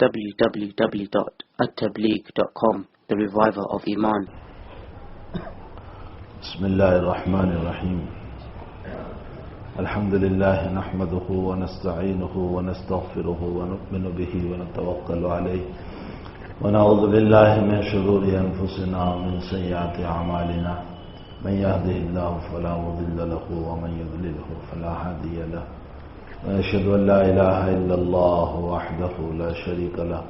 www.attableek.com, the reviver of Iman. بسم الله الرحمن الرحيم. الحمد لله نحمده ونستعينه ونستغفره ونؤمن به ونتوكل عليه ونعوذ بالله من شرور أنفسنا ومن سيئات أعمالنا من يهده الله فلا مضل له ومن يضلله فلا هادي له ونشهد أن لا إله إلا الله وحده لا شريك له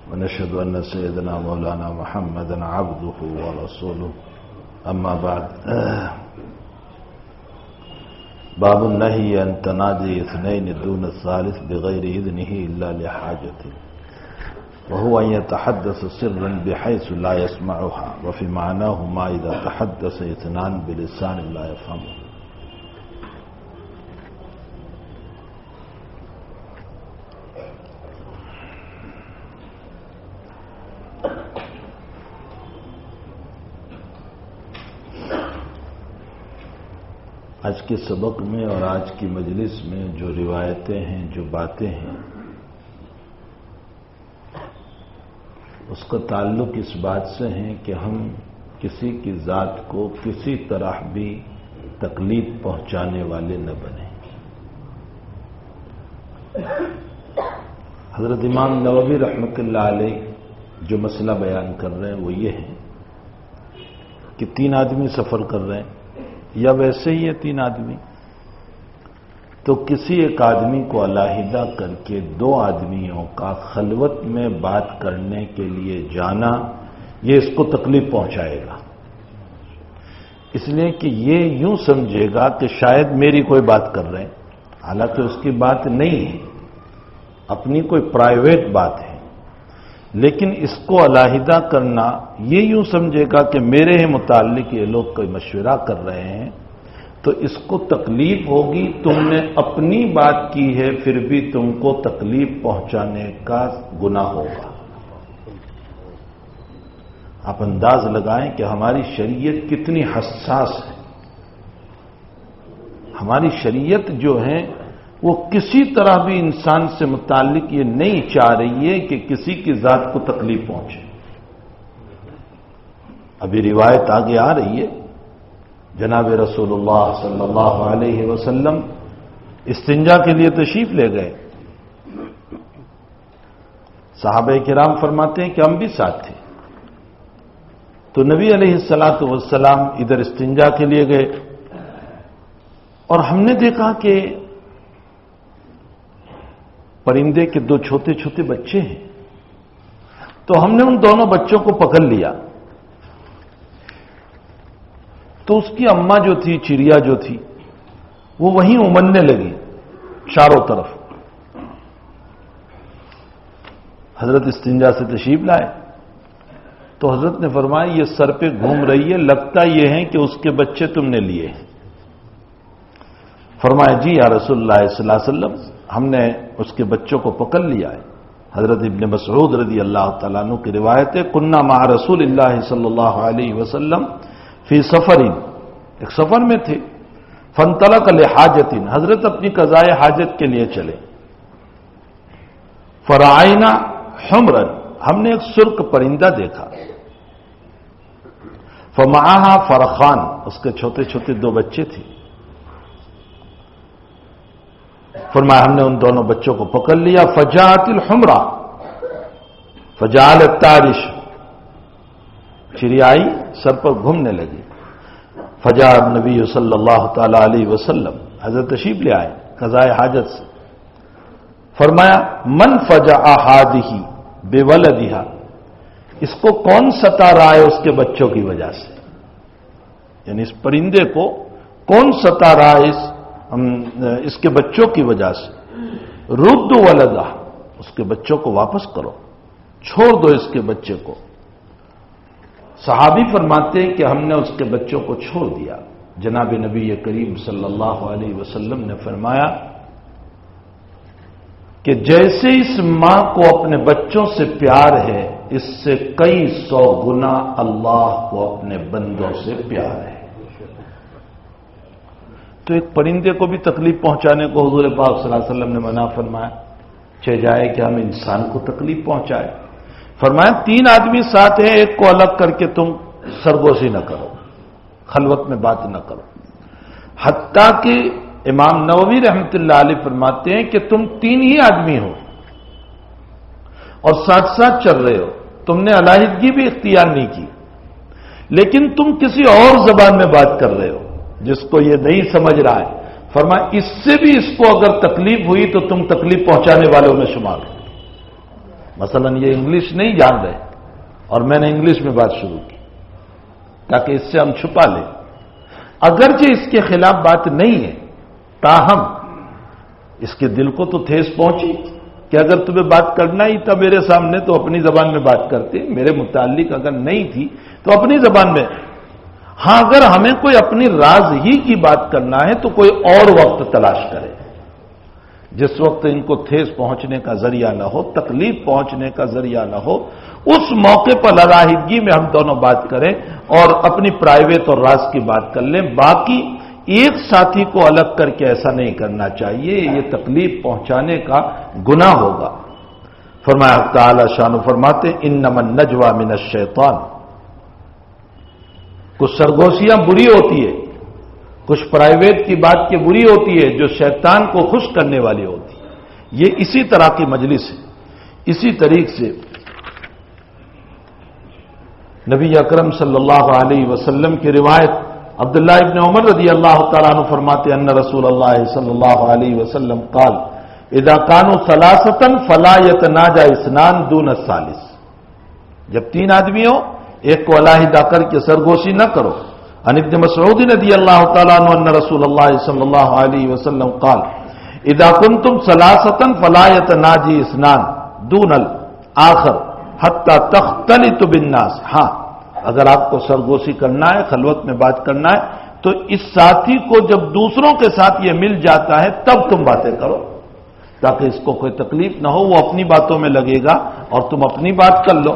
ونشهد أن سيدنا مولانا محمدا عبده ورسوله أما بعد. باب النهي عن تناجي اثنين دون الثالث بغير إذنه إلا لحاجته، وهو أن يتحدث سرا بحيث لا يسمعها، وفي معناه ما إذا تحدث اثنان بلسان لا يفهمه. آج کے سبق میں اور آج کی مجلس میں جو روایتیں ہیں، جو باتیں ہیں، اس کا تعلق اس بات سے ہے کہ ہم کسی کی ذات کو کسی طرح بھی تکلیف پہنچانے والے نہ بنیں۔ حضرت امام نووی رحمۃ اللہ علیہ جو مسئلہ بیان کر رہے ہیں وہ یہ ہے کہ تین آدمی سفر کر رہے ہیں، یا ویسے ہی ہے تین آدمی، تو کسی ایک آدمی کو علیحدہ کر کے دو آدمیوں کا خلوت میں بات کرنے کے لیے جانا، یہ اس کو تکلیف پہنچائے گا، اس لیے کہ یہ یوں سمجھے گا کہ شاید میری کوئی بات کر رہے ہیں، حالانکہ اس کی بات نہیں ہے، اپنی کوئی پرائیویٹ بات ہے، لیکن اس کو علیحدہ کرنا یہ یوں سمجھے گا کہ میرے ہی متعلق یہ لوگ کوئی مشورہ کر رہے ہیں، تو اس کو تکلیف ہوگی۔ تم نے اپنی بات کی ہے، پھر بھی تم کو تکلیف پہنچانے کا گناہ ہوگا۔ آپ انداز لگائیں کہ ہماری شریعت کتنی حساس ہے۔ ہماری شریعت جو ہے وہ کسی طرح بھی انسان سے متعلق یہ نہیں چاہ رہی ہے کہ کسی کی ذات کو تکلیف پہنچے۔ ابھی روایت آگے آ رہی ہے، جناب رسول اللہ صلی اللہ علیہ وسلم استنجا کے لیے تشریف لے گئے، صحابہ کرام فرماتے ہیں کہ ہم بھی ساتھ تھے، تو نبی علیہ الصلاۃ والسلام ادھر استنجا کے لیے گئے، اور ہم نے دیکھا کہ پرندے کے دو چھوٹے چھوٹے بچے ہیں، تو ہم نے ان دونوں بچوں کو پکڑ لیا، تو اس کی اماں جو تھی، چڑیا جو تھی، وہ وہیں امننے لگی چاروں طرف۔ حضرت استنجا سے تشریف لائے تو حضرت نے فرمایا یہ سر پہ گھوم رہی ہے، لگتا یہ ہے کہ اس کے بچے تم نے لیے ہیں۔ فرمایا جی یا رسول اللہ صلی اللہ علیہ وسلم، ہم نے اس کے بچوں کو پکڑ لیا ہے۔ حضرت ابن مسعود رضی اللہ تعالیٰ عنہ کی روایت ہے، کننا مع رسول اللہ صلی اللہ علیہ وسلم فی سفر، ایک سفر میں تھے، فانطلق لحاجت، حضرت اپنی قضائے حاجت کے لیے چلے، فرعینا حمرا، ہم نے ایک سرخ پرندہ دیکھا، فمعہا فرخان، اس کے چھوٹے چھوٹے دو بچے تھے، فرمایا ہم نے ان دونوں بچوں کو پکڑ لیا، فجاءت الحمرا فجعلت تعرش، چڑیا آئی سر پر گھومنے لگی، فجاء النبی صلی اللہ تعالی علیہ وسلم، حضرت تشریف لے آئے قضاء حاجت سے، فرمایا من فجع ہذہ بولدہا، اس کو کون ستا رہا ہے اس کے بچوں کی وجہ سے، یعنی اس پرندے کو کون ستا رہا ہے اس کے بچوں کی وجہ سے، رد ولدہ، اس کے بچوں کو واپس کرو، چھوڑ دو اس کے بچے کو۔ صحابی فرماتے ہیں کہ ہم نے اس کے بچوں کو چھوڑ دیا، جناب نبی کریم صلی اللہ علیہ وسلم نے فرمایا کہ جیسے اس ماں کو اپنے بچوں سے پیار ہے، اس سے کئی سو گنا اللہ کو اپنے بندوں سے پیار ہے۔ تو ایک پرندے کو بھی تکلیف پہنچانے کو حضور پاک صلی اللہ علیہ وسلم نے منع فرمایا، چہ جائے کہ ہم انسان کو تکلیف پہنچائے. فرمایا 3 آدمی ساتھ ہیں، ایک کو الگ کر کے تم سرگوشی نہ کرو، خلوت میں بات نہ کرو. حتیٰ کہ امام نووی رحمۃ اللہ علیہ فرماتے ہیں کہ تم 3 ہی آدمی ہو اور ساتھ ساتھ چل رہے ہو، تم نے علیحدگی بھی اختیار نہیں کی، لیکن تم کسی اور زبان میں بات کر رہے ہو جس کو یہ نہیں سمجھ رہا ہے. فرمایا اس سے بھی اس کو اگر تکلیف ہوئی تو تم تکلیف پہنچانے والوں میں شمار ہو. مثلا یہ انگلش نہیں جان رہے اور میں نے انگلش میں بات شروع کی تاکہ اس سے ہم چھپا لیں. اگرچہ اس کے خلاف بات نہیں ہے، تاہم اس کے دل کو تو ٹھیس پہنچی کہ اگر تمہیں بات کرنا ہی تھا میرے سامنے تو اپنی زبان میں بات کرتے، میرے متعلق اگر نہیں تھی تو اپنی زبان میں. ہاں اگر ہمیں کوئی اپنی راز ہی کی بات کرنا ہے تو کوئی اور وقت تلاش کرے جس وقت ان کو ٹھیس پہنچنے کا ذریعہ نہ ہو، تکلیف پہنچنے کا ذریعہ نہ ہو. اس موقع پر علیحدگی میں ہم دونوں بات کریں اور اپنی پرائیویٹ اور راز کی بات کر لیں. باقی ایک ساتھی کو الگ کر کے ایسا نہیں کرنا چاہیے، یہ تکلیف پہنچانے کا گناہ ہوگا. فرمایا تعالی شان فرماتے انما النجوى من الشیطان. کچھ سرگوشیاں بری ہوتی ہے، کچھ پرائیویٹ کی بات کی بری ہوتی ہے جو شیطان کو خوش کرنے والی ہوتی ہے. یہ اسی طرح کی مجلس ہے. اسی طریقے سے نبی اکرم صلی اللہ علیہ وسلم کی روایت عبداللہ ابن عمر رضی اللہ تعالیٰ عنہ فرماتے ان رسول اللہ صلی اللہ علیہ وسلم قال اذا كانوا ثلاثة فلا يتناجى اثنان دون الثالث. جب 3 آدمی ہو ایک کو علیحدہ کر کے سرگوشی نہ کرو. عن ابن مسعود رضی اللہ تعالیٰ عنہ ان رسول اللہ صلی اللہ علیہ وسلم قال اذا كنتم ثلاثة فلا يتناجى اثنان دون الآخر حتى تختلط بالناس. ہاں اگر آپ کو سرگوشی کرنا ہے، خلوت میں بات کرنا ہے تو اس ساتھی کو جب دوسروں کے ساتھ یہ مل جاتا ہے تب تم باتیں کرو تاکہ اس کو کوئی تکلیف نہ ہو. وہ اپنی باتوں میں لگے گا اور تم اپنی بات کر لو.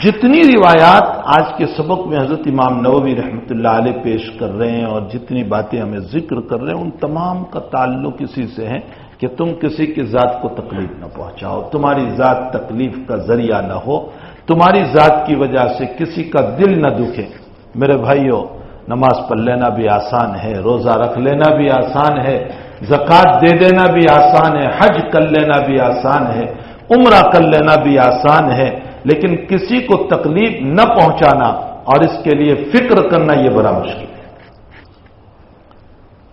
جتنی روایات آج کے سبق میں حضرت امام نووی رحمۃ اللہ علیہ پیش کر رہے ہیں اور جتنی باتیں ہمیں ذکر کر رہے ہیں ان تمام کا تعلق اسی سے ہے کہ تم کسی کی ذات کو تکلیف نہ پہنچاؤ، تمہاری ذات تکلیف کا ذریعہ نہ ہو، تمہاری ذات کی وجہ سے کسی کا دل نہ دکھے. میرے بھائیو، نماز پڑھ لینا بھی آسان ہے، روزہ رکھ لینا بھی آسان ہے، زکوٰۃ دے دینا بھی آسان ہے، حج کر لینا بھی آسان ہے، عمرہ کر لینا بھی آسان ہے، لیکن کسی کو تکلیف نہ پہنچانا اور اس کے لیے فکر کرنا یہ بڑا مشکل ہے.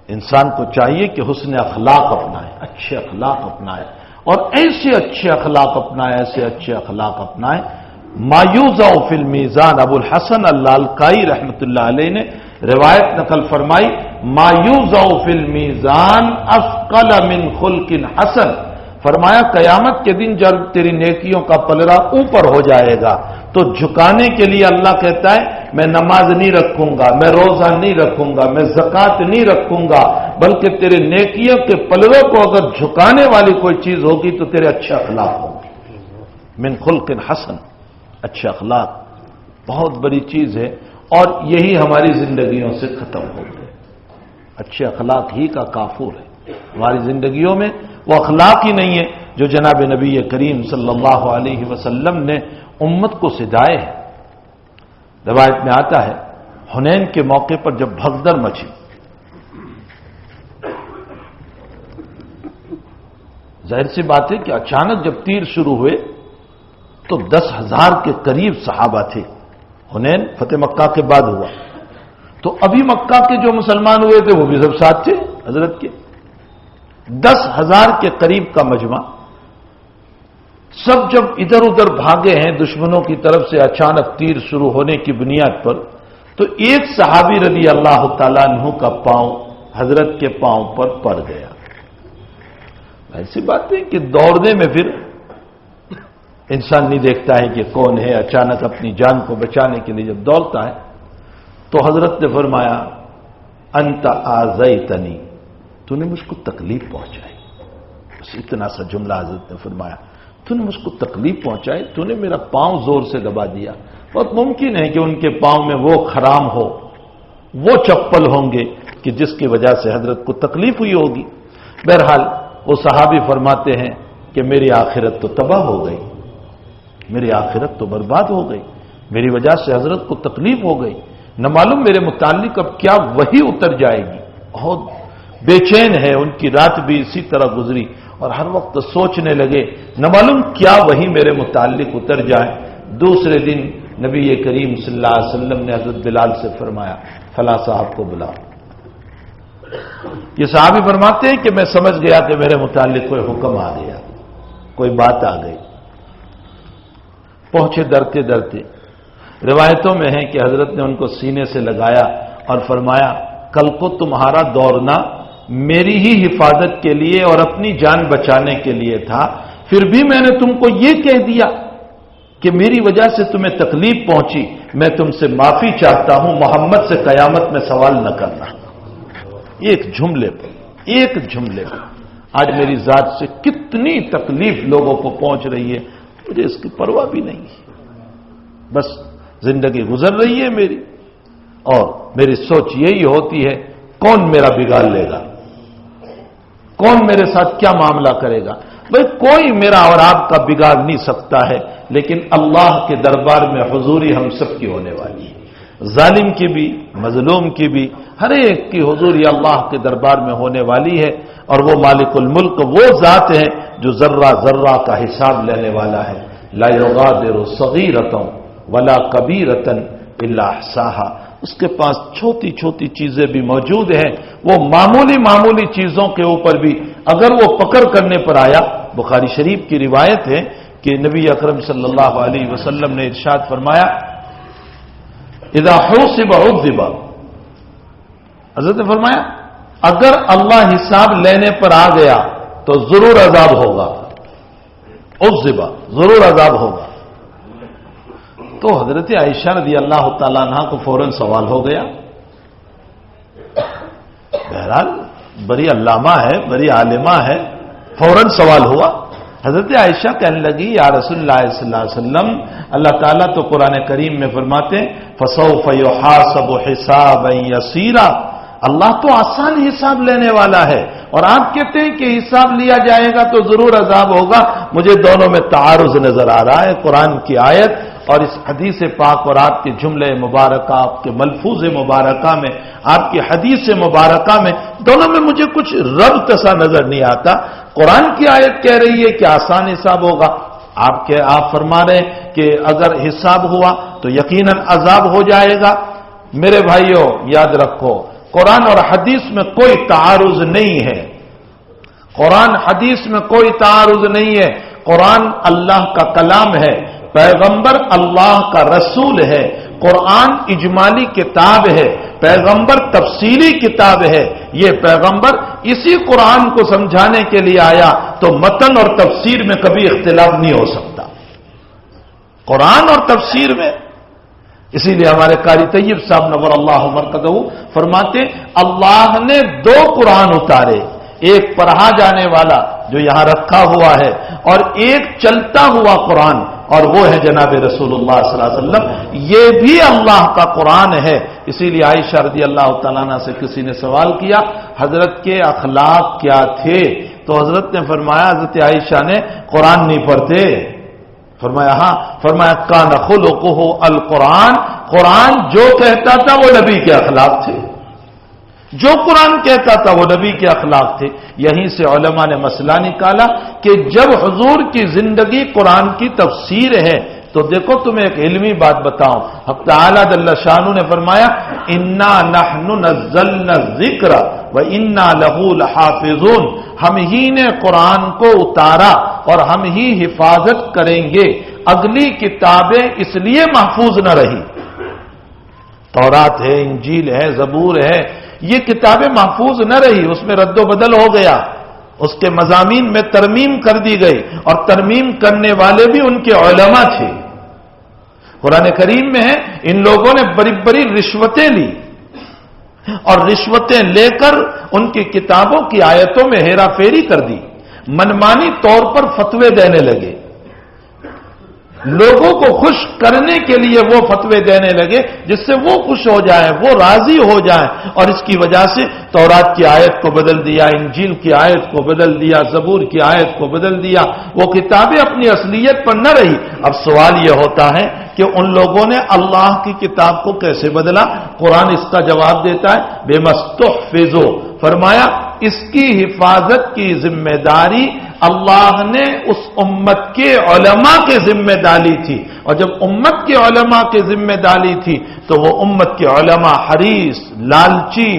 انسان کو چاہیے کہ حسن اخلاق اپنائے، اچھے اخلاق اپنائے اور ایسے اچھے اخلاق اپنائے، ایسے اچھے اخلاق اپنائے. مایوزا فی المیزان، ابو الحسن اللالکائی رحمۃ اللہ علیہ نے روایت نقل فرمائی مایوزا فی المیزان اثقل من خلق حسن. فرمایا قیامت کے دن جب تیری نیکیوں کا پلڑا اوپر ہو جائے گا تو جھکانے کے لیے اللہ کہتا ہے میں نماز نہیں رکھوں گا، میں روزہ نہیں رکھوں گا، میں زکوٰۃ نہیں رکھوں گا، بلکہ تیرے نیکیوں کے پلڑوں کو اگر جھکانے والی کوئی چیز ہوگی تو تیرے اچھے اخلاق ہوں گے. من خلق حسن، اچھے اخلاق بہت بڑی چیز ہے اور یہی ہماری زندگیوں سے ختم ہو گئے. اچھے اخلاق ہی کا کافور ہے ہماری زندگیوں میں. وہ اخلاق ہی نہیں ہے جو جناب نبی کریم صلی اللہ علیہ وسلم نے امت کو سجائے ہیں. روایت میں آتا ہے حنین کے موقع پر جب بھگدڑ مچی، ظاہر سی بات ہے کہ اچانک جب تیر شروع ہوئے تو 10,000 کے قریب صحابہ تھے. حنین فتح مکہ کے بعد ہوا تو ابھی مکہ کے جو مسلمان ہوئے تھے وہ بھی سب ساتھ تھے حضرت کے. 10,000 کے قریب کا مجمع، سب جب ادھر ادھر بھاگے ہیں دشمنوں کی طرف سے اچانک تیر شروع ہونے کی بنیاد پر، تو ایک صحابی رضی اللہ تعالیٰ عنہ کا پاؤں حضرت کے پاؤں پر پڑ گیا. ایسی بات ہے کہ دوڑنے میں پھر انسان نہیں دیکھتا ہے کہ کون ہے، اچانک اپنی جان کو بچانے کے لیے جب دوڑتا ہے تو حضرت نے فرمایا انت آذیتنی، تو نے مجھ کو تکلیف پہنچائی. بس اتنا سا جملہ حضرت نے فرمایا تو نے مجھ کو تکلیف پہنچائی، تو نے میرا پاؤں زور سے دبا دیا. بہت ممکن ہے کہ ان کے پاؤں میں وہ خرام ہو، وہ چپل ہوں گے کہ جس کی وجہ سے حضرت کو تکلیف ہوئی ہوگی. بہرحال وہ صحابی فرماتے ہیں کہ میری آخرت تو تباہ ہو گئی، میری آخرت تو برباد ہو گئی، میری وجہ سے حضرت کو تکلیف ہو گئی، نہ معلوم میرے متعلق اب کیا وحی اتر جائے گی۔ بہت بے چین ہے، ان کی رات بھی اسی طرح گزری اور ہر وقت سوچنے لگے نہ معلوم کیا وحی میرے متعلق اتر جائے۔ دوسرے دن نبی کریم صلی اللہ علیہ وسلم نے حضرت بلال سے فرمایا فلاں صاحب کو بلاؤ۔ یہ صحابی فرماتے ہیں کہ میں سمجھ گیا کہ میرے متعلق کوئی حکم آ گیا، کوئی بات آ گئی۔ پہنچے ڈرتے ڈرتے، روایتوں میں ہے کہ حضرت نے ان کو سینے سے لگایا اور فرمایا کل کو تمہارا دوڑنا میری ہی حفاظت کے لیے اور اپنی جان بچانے کے لیے تھا، پھر بھی میں نے تم کو یہ کہہ دیا کہ میری وجہ سے تمہیں تکلیف پہنچی، میں تم سے معافی چاہتا ہوں، محمد سے قیامت میں سوال نہ کرنا۔ ایک جملے پر آج میری ذات سے کتنی تکلیف لوگوں کو پہنچ رہی ہے، مجھے اس کی پرواہ بھی نہیں ہے، بس زندگی گزر رہی ہے میری، اور میری سوچ یہی ہوتی ہے کون میرا بگاڑ لے گا، کون میرے ساتھ کیا معاملہ کرے گا۔ بھائی کوئی میرا اور آپ کا بگاڑ نہیں سکتا ہے، لیکن اللہ کے دربار میں حضوری ہم سب کی ہونے والی ہے، ظالم کی بھی، مظلوم کی بھی، ہر ایک کی حضوری اللہ کے دربار میں ہونے والی ہے، اور وہ مالک الملک وہ ذات ہے جو ذرہ ذرہ کا حساب لینے والا ہے۔ لا یغادر صغیرۃ ولا کبیرۃ الا احصاھا، اس کے پاس چھوٹی چھوٹی چیزیں بھی موجود ہیں، وہ معمولی چیزوں کے اوپر بھی اگر وہ پکڑ کرنے پر آیا۔ بخاری شریف کی روایت ہے کہ نبی اکرم صلی اللہ علیہ وسلم نے ارشاد فرمایا اذا حوسب عذب، حضرت نے فرمایا اگر اللہ حساب لینے پر آ گیا تو ضرور عذاب ہوگا، عذب ضرور عذاب ہوگا۔ تو حضرت عائشہ رضی اللہ تعالیٰ عنہ کو فوراً سوال ہو گیا، بہرحال بڑی علامہ ہے، بڑی عالمہ ہے، فوراً سوال ہوا۔ حضرت عائشہ کہنے لگی یا رسول اللہ صلی اللہ علیہ وسلم، اللہ تعالیٰ تو قرآن کریم میں فرماتے ہیں فَسَوْفَ يُحَاسَبُ حِسَابًا يَسِيرًا، اللہ تو آسان حساب لینے والا ہے، اور آپ کہتے ہیں کہ حساب لیا جائے گا تو ضرور عذاب ہوگا۔ مجھے دونوں میں تعارض نظر آ رہا ہے، قرآن کی آیت اور اس حدیث پاک اور آپ کے جملے مبارکہ، آپ کے ملفوظ مبارکہ میں، آپ کی حدیث مبارکہ میں، دونوں میں مجھے کچھ ربط سا نظر نہیں آتا۔ قرآن کی آیت کہہ رہی ہے کہ آسان حساب ہوگا، آپ فرما رہے ہیں کہ اگر حساب ہوا تو یقیناً عذاب ہو جائے گا۔ میرے بھائیوں یاد رکھو، قرآن اور حدیث میں کوئی تعارض نہیں ہے، قرآن حدیث میں کوئی تعارض نہیں ہے۔ قرآن اللہ کا کلام ہے، پیغمبر اللہ کا رسول ہے، قرآن اجمالی کتاب ہے، پیغمبر تفصیلی کتاب ہے۔ یہ پیغمبر اسی قرآن کو سمجھانے کے لیے آیا، تو متن اور تفسیر میں کبھی اختلاف نہیں ہو سکتا، قرآن اور تفسیر میں۔ اسی لیے ہمارے قاری طیب صاحب نور اللہ مرقدہ فرماتے اللہ نے دو قرآن اتارے، ایک پڑھا جانے والا جو یہاں رکھا ہوا ہے، اور ایک چلتا ہوا قرآن، اور وہ ہے جناب رسول اللہ صلی اللہ علیہ وسلم، یہ بھی اللہ کا قرآن ہے۔ اسی لیے عائشہ رضی اللہ تعالیٰ عنہ سے کسی نے سوال کیا حضرت کے اخلاق کیا تھے، تو حضرت نے فرمایا، حضرت عائشہ نے قرآن نہیں پڑھتے، فرمایا ہاں، فرمایا کان خلقہ القرآن، قرآن جو کہتا تھا وہ نبی کے اخلاق تھے، جو قرآن کہتا تھا وہ نبی کے اخلاق تھے۔ یہیں سے علماء نے مسئلہ نکالا کہ جب حضور کی زندگی قرآن کی تفسیر ہے تو دیکھو تمہیں ایک علمی بات بتاؤں، حق تعالی جل شانہ نے فرمایا انا نحن نزلنا الذکر وانا لہ لحافظون، ہم ہی نے قرآن کو اتارا اور ہم ہی حفاظت کریں گے۔ اگلی کتابیں اس لیے محفوظ نہ رہی، تورات ہے، انجیل ہے، زبور ہے، یہ کتابیں محفوظ نہ رہی، اس میں رد و بدل ہو گیا، اس کے مضامین میں ترمیم کر دی گئی، اور ترمیم کرنے والے بھی ان کے علماء تھے۔ قرآن کریم میں ہے ان لوگوں نے بڑی بڑی رشوتیں لی، اور رشوتیں لے کر ان کی کتابوں کی آیتوں میں ہیرا پھیری کر دی، منمانی طور پر فتوے دینے لگے۔ لوگوں کو خوش کرنے کے لیے وہ فتوے دینے لگے جس سے وہ خوش ہو جائیں، وہ راضی ہو جائیں، اور اس کی وجہ سے تورات کی آیت کو بدل دیا، انجیل کی آیت کو بدل دیا، زبور کی آیت کو بدل دیا۔ وہ کتابیں اپنی اصلیت پر نہ رہی۔ اب سوال یہ ہوتا ہے کہ ان لوگوں نے اللہ کی کتاب کو کیسے بدلا؟ قرآن اس کا جواب دیتا ہے، بے مستحفظو، فرمایا اس کی حفاظت کی ذمہ داری اللہ نے اس امت کے علماء کے ذمہ ڈالی تھی، اور جب امت کے علماء کے ذمہ ڈالی تھی تو وہ امت کے علماء حریص، لالچی،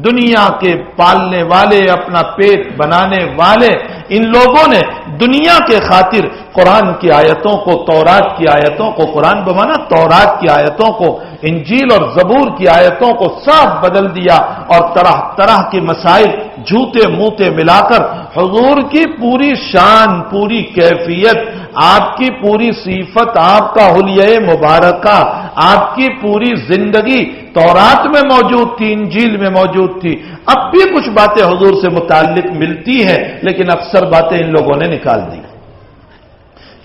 دنیا کے پالنے والے، اپنا پیٹ بنانے والے، ان لوگوں نے دنیا کے خاطر قرآن کی آیتوں کو، تورات کی آیتوں کو، قرآن بمانا تورات کی آیتوں کو، انجیل اور زبور کی آیتوں کو صاف بدل دیا، اور طرح طرح کے مسائل جھوٹے موتے ملا کر حضور کی پوری شان، پوری کیفیت، آپ کی پوری صفت، آپ کا حلیہ مبارکہ، آپ کی پوری زندگی تورات میں موجود تھی، انجیل میں موجود تھی۔ اب بھی کچھ باتیں حضور سے متعلق ملتی ہیں، لیکن اکثر باتیں ان لوگوں نے نکال دی۔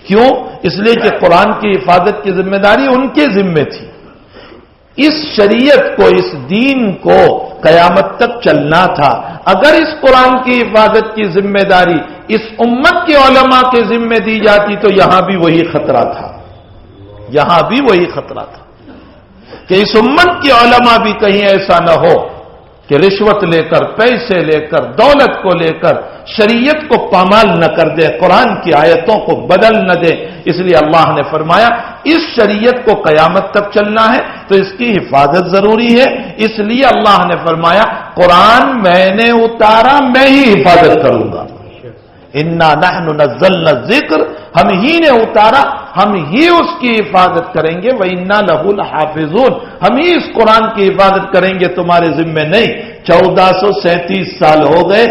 کیوں؟ اس لیے کہ قرآن کی حفاظت کی ذمہ داری ان کے ذمے تھی۔ اس شریعت کو، اس دین کو قیامت تک چلنا تھا۔ اگر اس قرآن کی حفاظت کی ذمہ داری اس امت کے علماء کے ذمے دی جاتی تو یہاں بھی وہی خطرہ تھا، یہاں بھی وہی خطرہ تھا کہ اس امت کے علماء بھی کہیں ایسا نہ ہو کہ رشوت لے کر، پیسے لے کر، دولت کو لے کر شریعت کو پامال نہ کر دے، قرآن کی آیتوں کو بدل نہ دے۔ اس لیے اللہ نے فرمایا اس شریعت کو قیامت تک چلنا ہے تو اس کی حفاظت ضروری ہے۔ اس لیے اللہ نے فرمایا قرآن میں نے اتارا، میں ہی حفاظت کروں گا۔ انا نحن نزلنا الذکر، ہم ہی نے اتارا، ہم ہی اس کی حفاظت کریں گے۔ وَإِنَّا لَهُ لَحَافِظُونَ، ہم ہی اس قرآن کی حفاظت کریں گے، تمہارے ذمے نہیں۔ 1437 سال ہو گئے،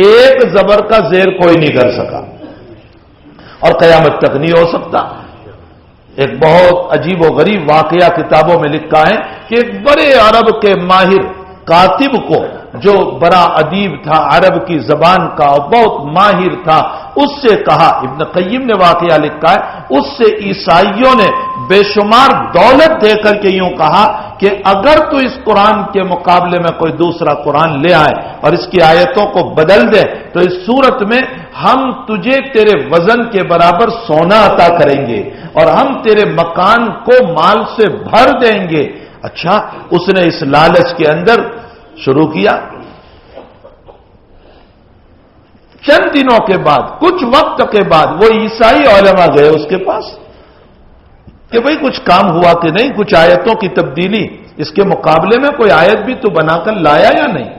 ایک زبر کا زیر کوئی نہیں کر سکا، اور قیامت تک نہیں ہو سکتا۔ ایک بہت عجیب و غریب واقعہ کتابوں میں لکھا ہے کہ ایک بڑے عرب کے ماہر کاتب کو، جو بڑا ادیب تھا، عرب کی زبان کا بہت ماہر تھا، اس سے کہا، ابن قیم نے واقعہ لکھا ہے، اس سے عیسائیوں نے بے شمار دولت دے کر کے یوں کہا کہ اگر تو اس قرآن کے مقابلے میں کوئی دوسرا قرآن لے آئے اور اس کی آیتوں کو بدل دے تو اس صورت میں ہم تجھے تیرے وزن کے برابر سونا عطا کریں گے اور ہم تیرے مکان کو مال سے بھر دیں گے۔ اچھا، اس نے اس لالچ کے اندر شروع کیا۔ چند دنوں کے بعد، کچھ وقت کے بعد وہ عیسائی علماء گئے اس کے پاس کہ بھئی کچھ کام ہوا کہ نہیں، کچھ آیتوں کی تبدیلی، اس کے مقابلے میں کوئی آیت بھی تو بنا کر لایا یا نہیں؟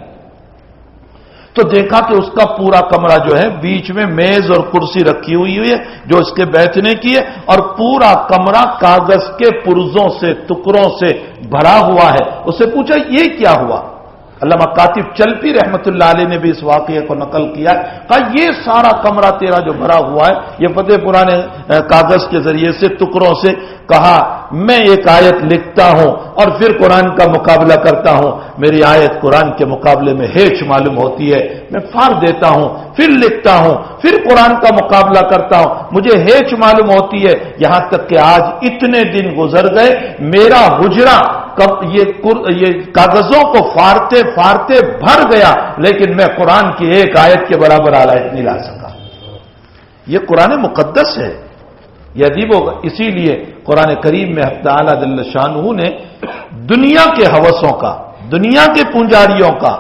تو دیکھا کہ اس کا پورا کمرہ جو ہے بیچ میں میز اور کرسی رکھی ہوئی ہے جو اس کے بیٹھنے کی ہے، اور پورا کمرہ کاغذ کے پرزوں سے، ٹکڑوں سے بھرا ہوا ہے۔ اس سے پوچھا یہ کیا ہوا؟ علامہ کاتب چلپی رحمت اللہ علیہ نے بھی اس واقعے کو نقل کیا، کہا یہ سارا کمرہ تیرا جو بھرا ہوا ہے یہ فتح پرانے کاغذ کے ذریعے سے، ٹکڑوں سے، کہا میں ایک آیت لکھتا ہوں اور پھر قرآن کا مقابلہ کرتا ہوں، میری آیت قرآن کے مقابلے میں ہیچ معلوم ہوتی ہے، میں پھاڑ دیتا ہوں، پھر لکھتا ہوں، پھر قرآن کا مقابلہ کرتا ہوں، مجھے ہیچ معلوم ہوتی ہے، یہاں تک کہ آج اتنے دن گزر گئے، میرا حجرہ یہ کاغذوں کو پھاڑتے پھاڑتے بھر گیا، لیکن میں قرآن کی ایک آیت کے برابر آیت نہیں لا سکا۔ یہ قرآن مقدس ہے، یہ عجیب ہوگا۔ اسی لیے قرآن کریم میں حق تعالی جل شانہ نے دنیا کے ہوسوں کا، دنیا کے پجاریوں کا،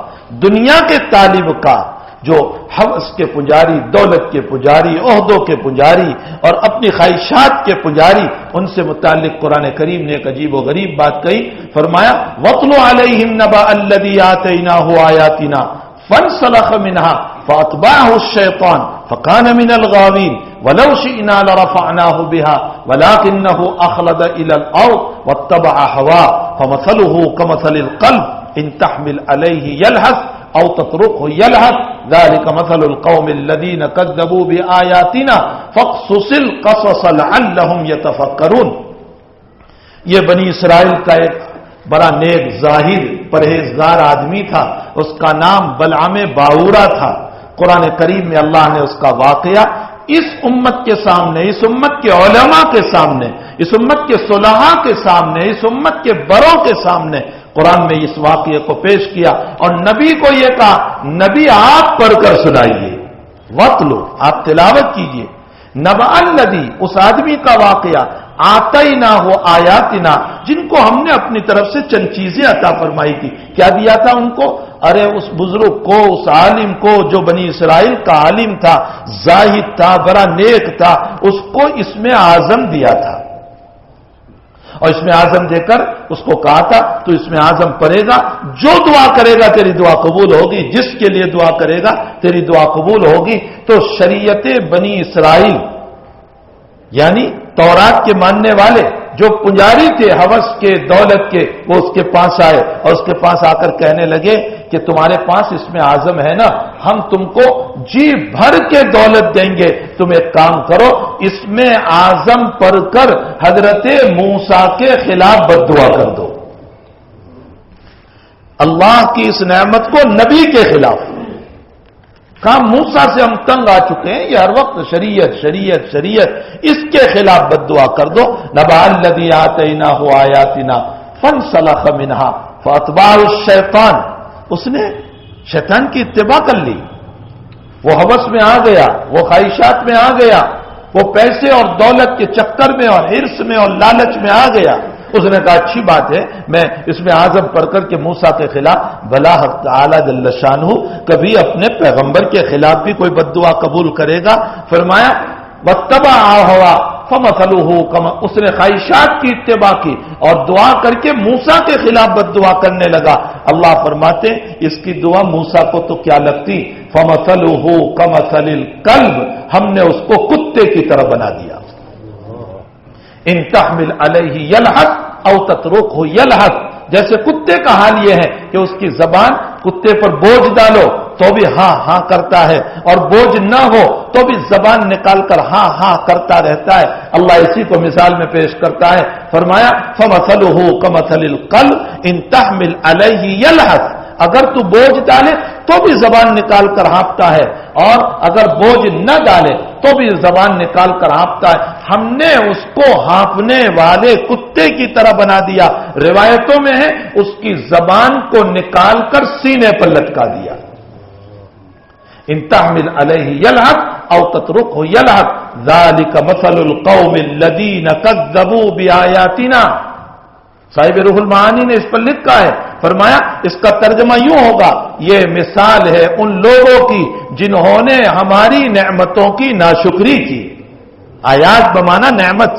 دنیا کے طالب کا، جو ہوس کے پجاری، دولت کے پجاری، عہدوں کے پجاری اور اپنی خواہشات کے پجاری، ان سے متعلق قرآن کریم نے ایک عجیب و غریب بات کہی، فرمایا وَاتْلُ عَلَيْهِمْ نَبَأَ الَّذِي آتَيْنَاهُ آيَاتِنَا فَانْسَلَخَ مِنْهَا فَأَتْبَعَهُ الشَّيْطَانُ فَكَانَ مِنَ الْغَاوِينَ وَلَوْ شِئْنَا لَرَفَعْنَاهُ بِهَا وَلَكِنَّهُ أَخْلَدَ إِلَى الْأَرْضِ وَاتَّبَعَ هَوَاهُ فَمَثَلُهُ كَمَثَلِ الْقَلْبِ إِنْ تَحْمِلْ عَلَيْهِ يَلْهَثْ أَوْ تَتْرُكْهُ يَلْهَث ذَلِكَ مَثَلُ الْقَوْمِ الَّذِينَ كَذَّبُوا بِآيَاتِنَا فَاقْصُصِ الْقَصَصَ لَعَلَّهُمْ يَتَفَكَّرُونَ۔ یہ بنی اسرائیل کا ایک بڑا نیک زاہد پرہیزگار آدمی تھا، اس کا نام بلعام باورا تھا۔ قرآن کریم میں اللہ نے اس کا واقعہ اس امت کے سامنے، اس امت کے علماء کے سامنے، اس امت کے صلحاء کے سامنے، اس امت کے بڑوں کے سامنے قرآن میں اس واقعے کو پیش کیا اور نبی کو یہ کہا، نبی آپ پڑھ کر سنائیے، وَاتْلُو، آپ تلاوت کیجئے، نبأ الذی، اس آدمی کا واقعہ، آتیناہ آیاتنا، جن کو ہم نے اپنی طرف سے چند چیزیں عطا فرمائی تھی۔ کیا دیا تھا ان کو؟ ارے اس بزرگ کو، اس عالم کو جو بنی اسرائیل کا عالم تھا، زاہد تھا، بڑا نیک تھا، اس کو اسم اعظم دیا تھا، اور اسم اعظم دے کر اس کو کہا تھا تو اسم اعظم پڑھے گا، جو دعا کرے گا تیری دعا قبول ہوگی، جس کے لیے دعا کرے گا تیری دعا قبول ہوگی۔ تو شریعت بنی اسرائیل یعنی تورات کے ماننے والے جو پجاری تھے ہوس کے، دولت کے، وہ اس کے پاس آئے اور اس کے پاس آ کر کہنے لگے کہ تمہارے پاس اسم اعظم ہے نا، ہم تم کو جی بھر کے دولت دیں گے، تم ایک کام کرو، اسم اعظم پڑھ کر حضرت موسیٰ کے خلاف بد دعا کر دو۔ اللہ کی اس نعمت کو نبی کے خلاف کہا، موسیٰ سے ہم تنگ آ چکے ہیں، یہ ہر وقت شریعت شریعت شریعت، اس کے خلاف بد دعا کر دو۔ نبأ الذی آتیناہ آیاتنا فانسلخ منہا فاتبعہ الشیطان، اس نے شیطان کی اتباع کر لی، وہ ہوس میں آ گیا، وہ خواہشات میں آ گیا، وہ پیسے اور دولت کے چکر میں اور حرص میں اور لالچ میں آ گیا۔ اس نے کہا اچھی بات ہے، میں اس میں اعظم پڑھ کر کے موسیٰ کے خلاف، بھلا حق تعالی جل شانہ کبھی اپنے پیغمبر کے خلاف بھی کوئی بد دعا قبول کرے گا؟ فرمایا واتبع ہوا فمثلہ کما، اس نے خواہشات کی اتباع کی اور دعا کر کے موسیٰ کے خلاف بد دعا کرنے لگا۔ اللہ فرماتے اس کی دعا موسیٰ کو تو کیا لگتی، فمثلہ کمثل الکلب، ہم نے اس کو کتے کی طرح بنا دیا۔ ان تحمل علیہ یلحظ او تترکہ یلحظ، جیسے کتے کا حال یہ ہے کہ اس کی زبان، کتے پر بوجھ ڈالو تو بھی ہاں ہاں کرتا ہے، اور بوجھ نہ ہو تو بھی زبان نکال کر ہاں ہاں کرتا رہتا ہے۔ اللہ اسی کو مثال میں پیش کرتا ہے، فرمایا فمثلہ کمثل الکلب ان تحمل علیہ یلحظ، اگر تو بوجھ ڈالے تو بھی زبان نکال کر ہانپتا ہے، اور اگر بوجھ نہ ڈالے تو بھی زبان نکال کر ہانپتا ہے۔ ہم نے اس کو ہانپنے والے کتے کی طرح بنا دیا۔ روایتوں میں ہے اس کی زبان کو نکال کر سینے پر لٹکا دیا۔ ان تحمل علیہ یلحظ او تترکہ یلحظ ذالک مثل القوم الذین کذبوا بآیاتنا، صاحب روح المعانی نے اس پر لکھا ہے، فرمایا اس کا ترجمہ یوں ہوگا، یہ مثال ہے ان لوگوں کی جنہوں نے ہماری نعمتوں کی ناشکری کی۔ آیات بمانا نعمت،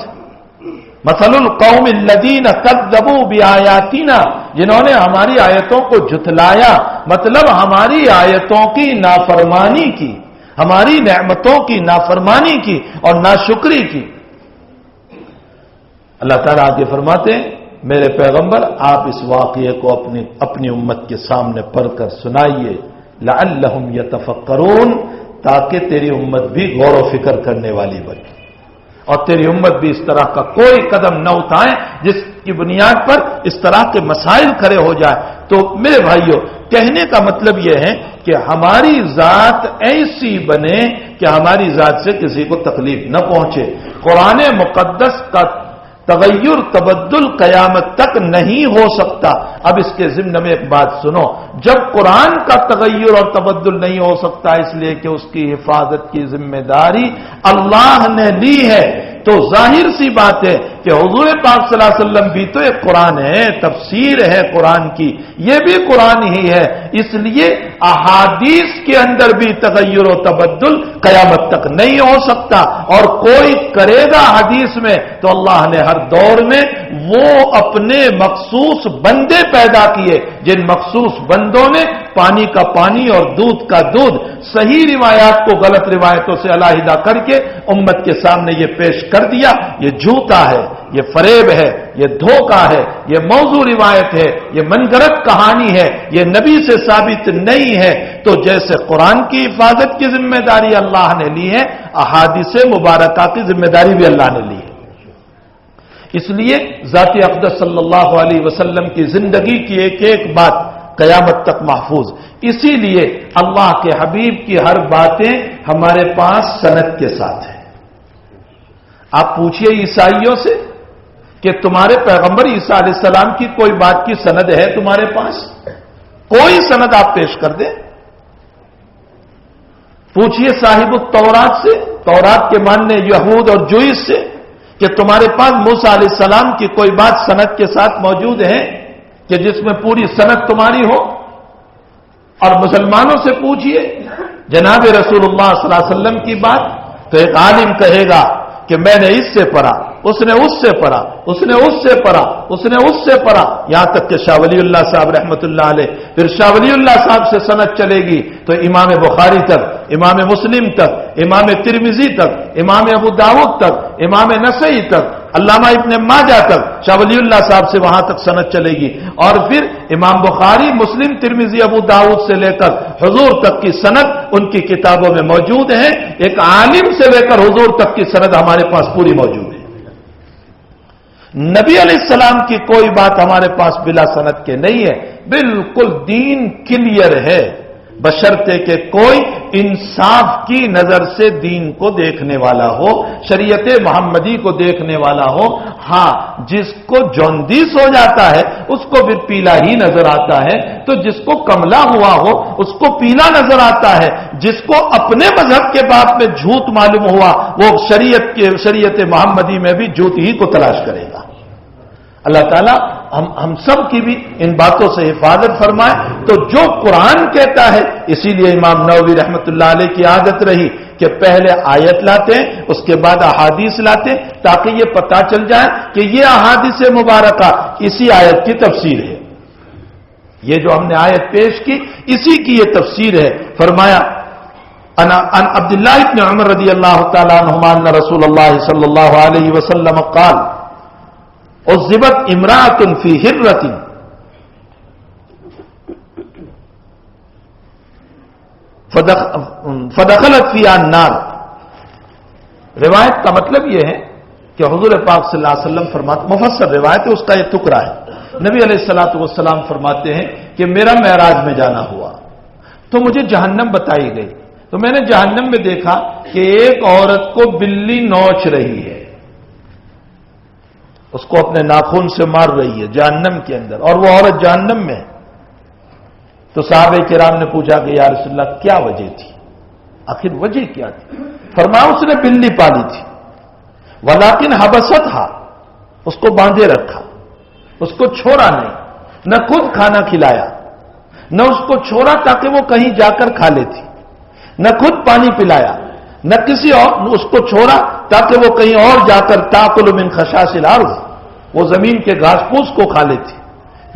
مثل القوم الذین کذبوا بآیاتنا، جنہوں نے ہماری آیتوں کو جھٹلایا، مطلب ہماری آیتوں کی نافرمانی کی، ہماری نعمتوں کی نافرمانی کی اور ناشکری کی۔ اللہ تعالیٰ آگے فرماتے ہیں میرے پیغمبر آپ اس واقعے کو اپنی امت کے سامنے پڑھ کر سنائیے، لعلہم یتفکرون، تاکہ تیری امت بھی غور و فکر کرنے والی بنے، اور تیری امت بھی اس طرح کا کوئی قدم نہ اٹھائے جس کی بنیاد پر اس طرح کے مسائل کھڑے ہو جائے۔ تو میرے بھائیوں، کہنے کا مطلب یہ ہے کہ ہماری ذات ایسی بنے کہ ہماری ذات سے کسی کو تکلیف نہ پہنچے۔ قرآن مقدس کا تغیر تبدل قیامت تک نہیں ہو سکتا۔ اب اس کے ضمن میں ایک بات سنو، جب قرآن کا تغیر اور تبدل نہیں ہو سکتا اس لیے کہ اس کی حفاظت کی ذمہ داری اللہ نے لی ہے، تو ظاہر سی بات ہے کہ حضور پاک صلی اللہ علیہ وسلم بھی تو ایک قرآن ہے، تفسیر ہے قرآن کی، یہ بھی قرآن ہی ہے، اس لیے احادیث کے اندر بھی تغیر و تبدل قیامت تک نہیں ہو سکتا، اور کوئی کرے گا حدیث میں تو اللہ نے ہر دور میں وہ اپنے مخصوص بندے پیدا کیے، جن مخصوص بندوں نے پانی کا پانی اور دودھ کا دودھ، صحیح روایات کو غلط روایتوں سے علیحدہ کر کے امت کے سامنے یہ پیش کر دیا۔ یہ جھوٹا ہے، یہ فریب ہے، یہ دھوکہ ہے، یہ موضوع روایت ہے، یہ منگرت کہانی ہے، یہ نبی سے ثابت نہیں ہے۔ تو جیسے قرآن کی حفاظت کی ذمہ داری اللہ نے لی ہے، احادیث مبارکہ کی ذمہ داری بھی اللہ نے لی ہے۔ اس لیے ذات اقدس صلی اللہ علیہ وسلم کی زندگی کی ایک ایک بات قیامت تک محفوظ. اسی لیے اللہ کے حبیب کی ہر باتیں ہمارے پاس سند کے ساتھ ہیں. آپ پوچھئے عیسائیوں سے کہ تمہارے پیغمبر عیسیٰ علیہ السلام کی کوئی بات کی سند ہے تمہارے پاس؟ کوئی سند آپ پیش کر دیں. پوچھئے صاحب التورات سے، تورات کے ماننے یہود اور جوئس سے، کہ تمہارے پاس موسیٰ علیہ السلام کی کوئی بات سند کے ساتھ موجود ہے کہ جس میں پوری سند تمہاری ہو؟ اور مسلمانوں سے پوچھئے جناب رسول اللہ صلی اللہ علیہ وسلم کی بات، تو ایک عالم کہے گا کہ میں نے اس سے پڑھا، اس نے اس سے پڑھا، اس نے اس سے پڑھا، اس نے اس سے پڑھا، یہاں تک کہ شاہ ولی اللہ صاحب رحمۃ اللہ علیہ. پھر شاہ ولی اللہ صاحب سے سند چلے گی تو امام بخاری تک، امام مسلم تک، امام ترمذی تک، امام ابو داؤد تک، امام نسائی تک، علامہ ابن ماجہ تک، شاہ ولی اللہ صاحب سے وہاں تک سند چلے گی. اور پھر امام بخاری، مسلم، ترمذی، ابو داؤد سے لے کر حضور تک کی سند ان کی کتابوں میں موجود ہے. ایک عالم سے لے کر حضور تک کی سند ہمارے پاس پوری موجود ہے. نبی علیہ السلام کی کوئی بات ہمارے پاس بلا سند کے نہیں ہے. بالکل دین کلیئر ہے، بشرطے کہ کوئی انصاف کی نظر سے دین کو دیکھنے والا ہو، شریعت محمدی کو دیکھنے والا ہو. ہاں، جس کو جوندیس ہو جاتا ہے اس کو پھر پیلا ہی نظر آتا ہے، تو جس کو کملا ہوا ہو اس کو پیلا نظر آتا ہے. جس کو اپنے مذہب کے باب میں جھوٹ معلوم ہوا وہ شریعت محمدی میں بھی جھوٹ ہی کو تلاش کرے گا. اللہ تعالیٰ ہم سب کی بھی ان باتوں سے حفاظت فرمائے. تو جو قرآن کہتا ہے، اسی لیے امام نووی رحمۃ اللہ علیہ کی عادت رہی کہ پہلے آیت لاتے ہیں، اس کے بعد احادیث لاتے ہیں، تاکہ یہ پتہ چل جائے کہ یہ احادیث مبارکہ اسی آیت کی تفسیر ہے. یہ جو ہم نے آیت پیش کی اسی کی یہ تفسیر ہے. فرمایا ان عبداللہ ابن عمر رضی اللہ تعالی عنہما ان رسول اللہ صلی اللہ علیہ وسلم قال عذبت امرأة فی ہرۃ فدخلت فیہا النار. روایت کا مطلب یہ ہے کہ حضور پاک صلی اللہ علیہ وسلم فرماتے، مفسر روایت ہے، اس کا یہ ٹکڑا ہے. نبی علیہ الصلوۃ والسلام فرماتے ہیں کہ میرا معراج میں جانا ہوا تو مجھے جہنم بتائی گئی. تو میں نے جہنم میں دیکھا کہ ایک عورت کو بلی نوچ رہی ہے، اس کو اپنے ناخن سے مار رہی ہے جہنم کے اندر، اور وہ عورت جہنم میں. تو صحابہ کرام نے پوچھا کہ یا رسول اللہ کیا وجہ تھی، آخر وجہ کیا تھی؟ فرمایا اس نے بلی پالی تھی، ولیکن حبستھا، اس کو باندھے رکھا، اس کو چھوڑا نہیں، نہ خود کھانا کھلایا، نہ اس کو چھوڑا تاکہ وہ کہیں جا کر کھا لیتی، نہ خود پانی پلایا، نہ کسی اور اس کو چھوڑا تاکہ وہ کہیں اور جا کر تاکل من خشاش الارض، وہ زمین کے گھاس پھوس کو کھا لیتی.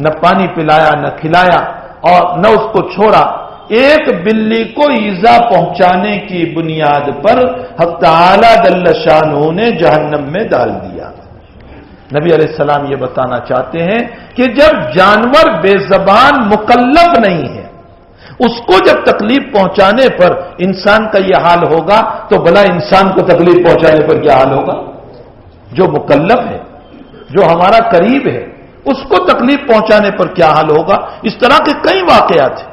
نہ پانی پلایا، نہ کھلایا، اور نہ اس کو چھوڑا. ایک بلی کو ایذا پہنچانے کی بنیاد پر حق تعالی جل شانہ نے جہنم میں ڈال دیا. نبی علیہ السلام یہ بتانا چاہتے ہیں کہ جب جانور بے زبان مکلف نہیں ہے، اس کو جب تکلیف پہنچانے پر انسان کا یہ حال ہوگا تو بھلا انسان کو تکلیف پہنچانے پر کیا حال ہوگا؟ جو مکلف ہے، جو ہمارا قریب ہے، اس کو تکلیف پہنچانے پر کیا حال ہوگا؟ اس طرح کے کئی واقعات ہیں.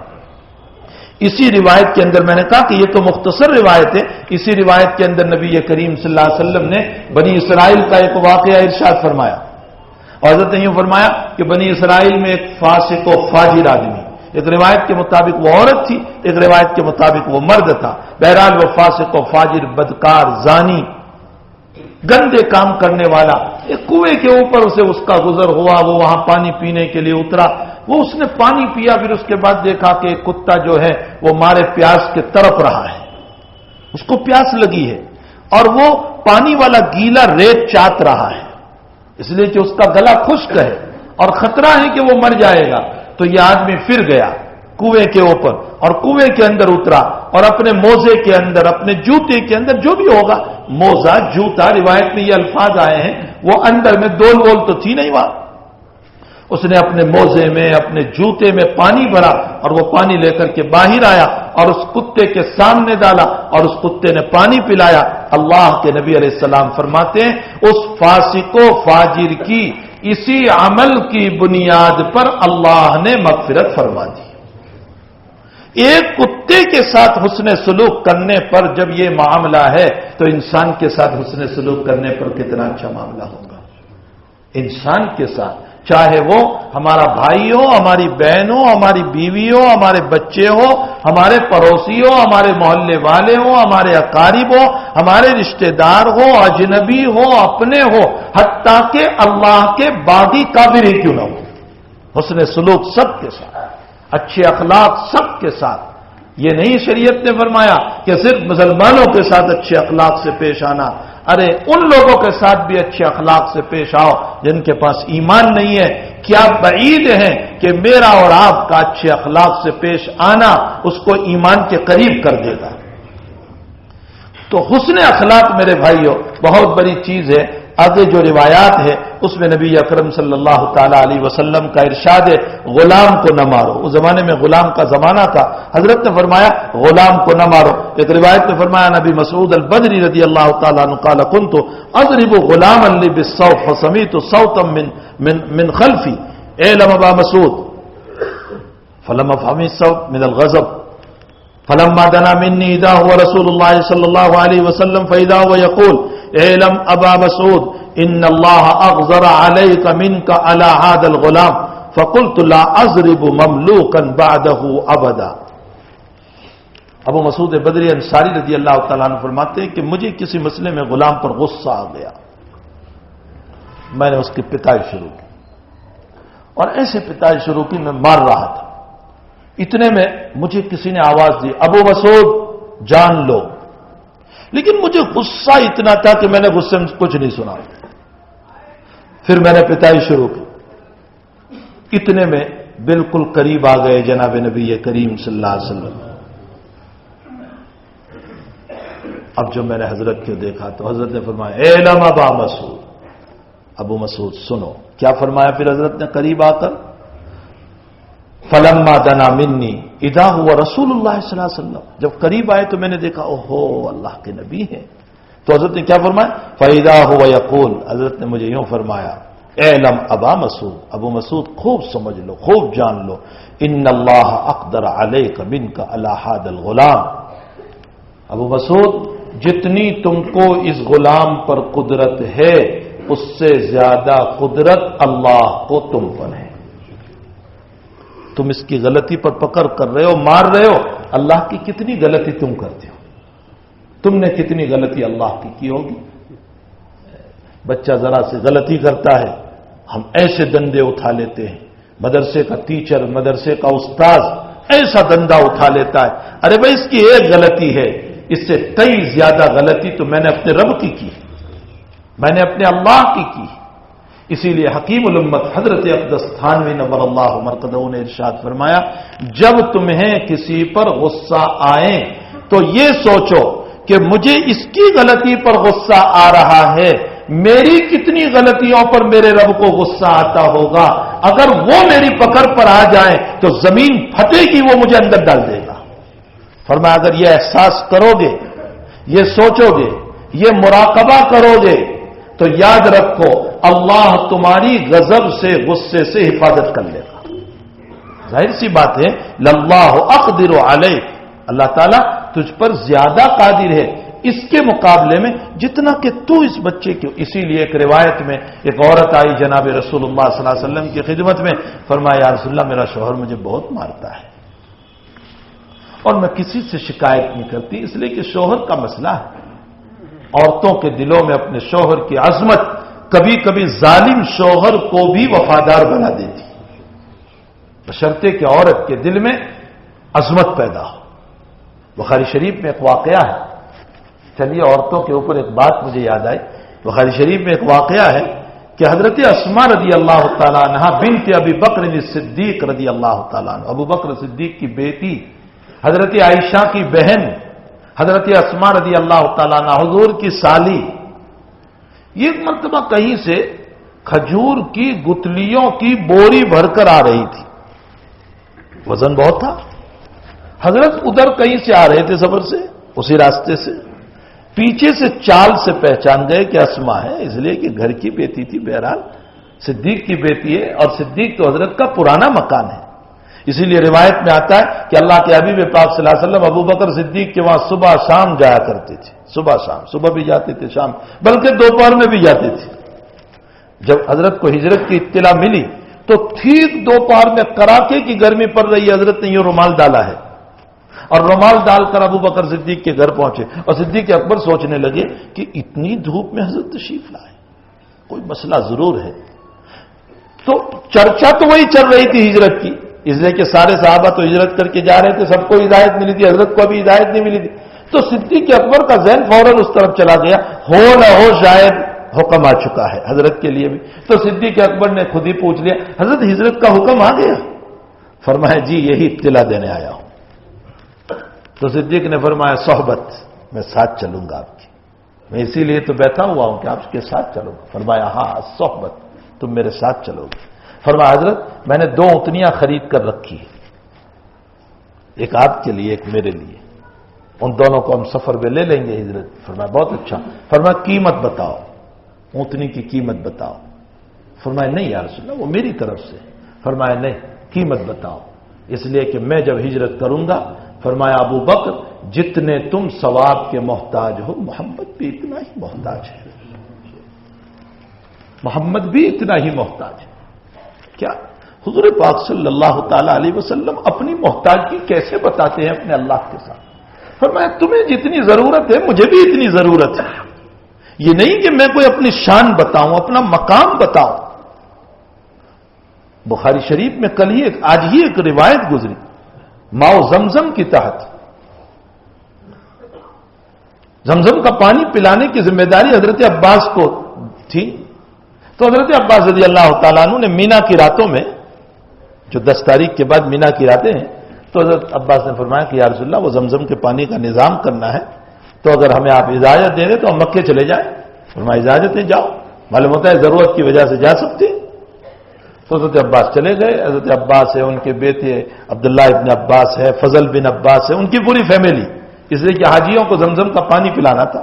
اسی روایت کے اندر میں نے کہا کہ یہ تو مختصر روایت ہے. اسی روایت کے اندر نبی کریم صلی اللہ علیہ وسلم نے بنی اسرائیل کا ایک واقعہ ارشاد فرمایا، اور حضرت نے یوں فرمایا کہ بنی اسرائیل میں ایک فاسق و فاجر آدمی، ایک روایت کے مطابق وہ عورت تھی، ایک روایت کے مطابق وہ مرد تھا. بہرحال وہ فاسق و فاجر، بدکار، زانی، گندے کام کرنے والا. ایک کنویں کے اوپر اسے اس کا گزر ہوا، وہ وہاں پانی پینے کے لیے اترا. وہ اس نے پانی پیا، پھر اس کے بعد دیکھا کہ ایک کتا جو ہے وہ مارے پیاس کے تڑپ رہا ہے، اس کو پیاس لگی ہے، اور وہ پانی والا گیلا ریت چاٹ رہا ہے، اس لیے کہ اس کا گلا خشک ہے اور خطرہ ہے کہ وہ مر جائے گا. تو یہ آدمی پھر گیا کنویں کے اوپر اور کنویں کے اندر اترا، اور اپنے موزے کے اندر، اپنے جوتے کے اندر، جو بھی ہوگا، موزہ، جوتا، روایت میں یہ الفاظ آئے ہیں، وہ اندر میں دول وول تو تھی نہیں وہاں. اس نے اپنے موزے میں، اپنے جوتے میں پانی بھرا، اور وہ پانی لے کر کے باہر آیا اور اس کتے کے سامنے ڈالا، اور اس کتے نے پانی پلایا. اللہ کے نبی علیہ السلام فرماتے ہیں اس فاسق و فاجر کی اسی عمل کی بنیاد پر اللہ نے مغفرت فرما دی۔ ایک کتے کے ساتھ حسن سلوک کرنے پر جب یہ معاملہ ہے تو انسان کے ساتھ حسن سلوک کرنے پر کتنا اچھا معاملہ ہوگا۔ انسان کے ساتھ، چاہے وہ ہمارا بھائی ہو، ہماری بہن ہو، ہماری بیوی ہو، ہمارے بچے ہو، ہمارے پڑوسی ہو، ہمارے محلے والے ہو، ہمارے اقارب ہو، ہمارے رشتہ دار ہو، اجنبی ہو، اپنے ہو، حتیٰ کہ اللہ کے باغی کافر ہی کیوں نہ ہو، حسن سلوک سب کے ساتھ، اچھے اخلاق سب کے ساتھ۔ یہ نہیں شریعت نے فرمایا کہ صرف مسلمانوں کے ساتھ اچھے اخلاق سے پیش آنا، ارے ان لوگوں کے ساتھ بھی اچھے اخلاق سے پیش آؤ جن کے پاس ایمان نہیں ہے۔ کیا بعید ہے کہ میرا اور آپ کا اچھے اخلاق سے پیش آنا اس کو ایمان کے قریب کر دے گا؟ تو حسن اخلاق میرے بھائیوں بہت بڑی چیز ہے۔ آگے جو روایات ہے اس میں نبی اکرم صلی اللہ تعالی علیہ وسلم کا ارشاد ہے غلام کو نہ مارو۔ اس زمانے میں غلام کا زمانہ تھا، حضرت نے فرمایا غلام کو نہ مارو۔ ایک روایت میں فرمایا نبی مسعود البدری رضی اللہ تعالیٰ عنہ قال كنت اضرب غلاما لي بالصوت فسمعت صوتا من خلفي اعلم ابا مسعود فلما فهم الصوت من الغضب فلما دنا مني اذا هو رسول الله صلى الله عليه وسلم فاذا هو يقول اعلم ابا مسعود ان الله اغضر عليك منك على هذا الغلام فقلت لا اضرب مملوكا بعده ابدا۔ ابو مسعود بدری انصاری رضی اللہ تعالیٰ عنہ فرماتے ہیں کہ مجھے کسی مسئلے میں غلام پر غصہ آ گیا، میں نے اس کی پٹائی شروع کی، اور ایسے پٹائی شروع کی میں مار رہا تھا، اتنے میں مجھے کسی نے آواز دی ابو مسعود جان لو، لیکن مجھے غصہ اتنا تھا کہ میں نے غصے میں کچھ نہیں سنا، پھر میں نے پٹائی شروع کی، اتنے میں بالکل قریب آ گئے جناب نبی کریم صلی اللہ علیہ وسلم۔ اب جب میں نے حضرت کو دیکھا تو حضرت نے فرمایا اعلم ابا مسعود، ابو مسعود سنو۔ کیا فرمایا پھر حضرت نے قریب آ کر؟ فلما دنا منی اذا هو رسول اللہ صلی اللہ علیہ وسلم، جب قریب آئے تو میں نے دیکھا اوہو اللہ کے نبی ہیں، تو حضرت نے کیا فرمایا فاذا هو يقول، حضرت نے مجھے یوں فرمایا اعلم ابا مسعود، ابو مسعود خوب سمجھ لو، خوب جان لو، ان اللہ اقدر علیک منک علی هذا الغلام، ابو مسعود جتنی تم کو اس غلام پر قدرت ہے اس سے زیادہ قدرت اللہ کو تم پر ہے، تم اس کی غلطی پر پکڑ کر رہے ہو، مار رہے ہو، اللہ کی کتنی غلطی تم کرتے ہو، تم نے کتنی غلطی اللہ کی ہوگی۔ بچہ ذرا سے غلطی کرتا ہے ہم ایسے دندے اٹھا لیتے ہیں، مدرسے کا ٹیچر، مدرسے کا استاذ ایسا دندہ اٹھا لیتا ہے، ارے بھائی اس کی ایک غلطی ہے، اس سے کئی زیادہ غلطی تو میں نے اپنے رب کی، میں نے اپنے اللہ کی۔ اسی لیے حکیم الامت حضرت اقدس تھانوی نور اللہ مرقدہ نے ارشاد فرمایا جب تمہیں کسی پر غصہ آئے تو یہ سوچو کہ مجھے اس کی غلطی پر غصہ آ رہا ہے، میری کتنی غلطیوں پر میرے رب کو غصہ آتا ہوگا، اگر وہ میری پکڑ پر آ جائیں تو زمین پھٹے گی، وہ مجھے اندر ڈال دے گا۔ فرمایا اگر یہ احساس کرو گے، یہ سوچو گے، یہ مراقبہ کرو گے تو یاد رکھو اللہ تمہاری غضب سے، غصے سے حفاظت کر لے گا۔ ظاہر سی بات ہے للہ اقدر علیک، اللہ تعالیٰ تجھ پر زیادہ قادر ہے اس کے مقابلے میں جتنا کہ تو اس بچے کی۔ اسی لیے ایک روایت میں ایک عورت آئی جناب رسول اللہ صلی اللہ علیہ وسلم کی خدمت میں، فرمایا یا رسول اللہ میرا شوہر مجھے بہت مارتا ہے اور میں کسی سے شکایت نہیں کرتی، اس لیے کہ شوہر کا مسئلہ ہے۔ عورتوں کے دلوں میں اپنے شوہر کی عظمت کبھی کبھی ظالم شوہر کو بھی وفادار بنا دیتی، بشرطے کہ عورت کے دل میں عظمت پیدا ہو۔ بخاری شریف میں ایک واقعہ ہے، چلیے عورتوں کے اوپر ایک بات مجھے یاد آئی، بخاری شریف میں ایک واقعہ ہے کہ حضرت اسماء رضی اللہ تعالیٰ عنہ بنت ابی بکر صدیق رضی اللہ تعالیٰ عنہ، ابو بکر صدیق کی بیٹی حضرت عائشہ کی بہن حضرت اسماء رضی اللہ تعالیٰ عنہ حضور کی سالی، یہ مرتبہ کہیں سے کھجور کی گتلیوں کی بوری بھر کر آ رہی تھی، وزن بہت تھا، حضرت ادھر کہیں سے آ رہے تھے سفر سے، اسی راستے سے، پیچھے سے چال سے پہچان گئے کہ اسماء ہے، اس لیے کہ گھر کی بیٹی تھی، بہرحال صدیق کی بیٹی ہے اور صدیق تو حضرت کا پرانا مکان ہے. اسی لیے روایت میں آتا ہے کہ اللہ کے حبیب پاک صلی اللہ علیہ وسلم ابو بکر صدیق کے وہاں صبح شام جایا کرتے تھے. صبح شام، صبح بھی جاتے تھے، شام بلکہ دوپہر میں بھی جاتے تھے. جب حضرت کو ہجرت کی اطلاع ملی تو ٹھیک دوپہر میں کڑاکے کی گرمی پڑ رہی ہے، حضرت نے یہ رومال ڈالا ہے اور رومال ڈال کر ابو بکر صدیق کے گھر پہنچے. اور صدیق اکبر سوچنے لگے کہ اتنی دھوپ میں حضرت تشریف لائے، کوئی مسئلہ ضرور ہے. تو چرچا تو وہی چل رہی تھی ہجرت کی، اس لیے کہ سارے صحابہ تو ہجرت کر کے جا رہے تھے، سب کو ہدایت ملی تھی، حضرت کو ابھی ہدایت نہیں ملی تھی. تو صدیق اکبر کا ذہن فوراً اس طرف چلا گیا، ہو نہ ہو شاید حکم آ چکا ہے حضرت کے لیے بھی. تو صدیق اکبر نے خود ہی پوچھ لیا، حضرت ہجرت کا حکم آ گیا؟ فرمایا جی یہی اطلاع دینے آیا ہوں. تو صدیق نے فرمایا صحبت، میں ساتھ چلوں گا آپ کی، میں اسی لیے تو بیٹھا ہوا ہوں کہ آپ کے ساتھ چلوں گا. فرمایا ہاں صحبت، تم میرے ساتھ چلو گے. فرمایا حضرت میں نے 2 اونٹنیاں خرید کر رکھی ہیں، ایک آپ کے لیے ایک میرے لیے، ان دونوں کو ہم سفر میں لے لیں گے ہجرت. فرمایا بہت اچھا. فرمایا قیمت بتاؤ، اونٹنی کی قیمت بتاؤ. فرمایا نہیں یا رسول اللہ وہ میری طرف سے. فرمایا نہیں قیمت بتاؤ، اس لیے کہ میں جب ہجرت کروں گا، فرمایا ابو بکر جتنے تم ثواب کے محتاج ہو محمد بھی اتنا ہی محتاج ہے، محمد بھی اتنا ہی محتاج ہے. کیا حضور پاک صلی اللہ تعالی علیہ وسلم اپنی محتاجگی کیسے بتاتے ہیں اپنے اللہ کے ساتھ؟ فرمایا تمہیں جتنی ضرورت ہے مجھے بھی اتنی ضرورت ہے. یہ نہیں کہ میں کوئی اپنی شان بتاؤں، اپنا مقام بتاؤں. بخاری شریف میں کل ہی آج ہی ایک روایت گزری، ماؤ زمزم کی تحت زمزم کا پانی پلانے کی ذمہ داری حضرت عباس کو تھی. تو حضرت عباس رضی اللہ تعالیٰ عنہ نے مینا کی راتوں میں، جو 10 تاریخ کے بعد مینا کی راتیں ہیں، تو حضرت عباس نے فرمایا کہ یا رسول اللہ وہ زمزم کے پانی کا نظام کرنا ہے، تو اگر ہمیں آپ اجازت دیں گے تو ہم مکے چلے جائیں. فرمایا اجازت ہے جاؤ، معلوم ہوتا ہے ضرورت کی وجہ سے جا سکتے ہیں. تو حضرت عباس چلے گئے. حضرت عباس ہے، ان کے بیٹے عبداللہ ابن عباس ہے، فضل بن عباس ہے، ان کی پوری فیملی، اس لیے کہ حاجیوں کو زمزم کا پانی پلانا تھا.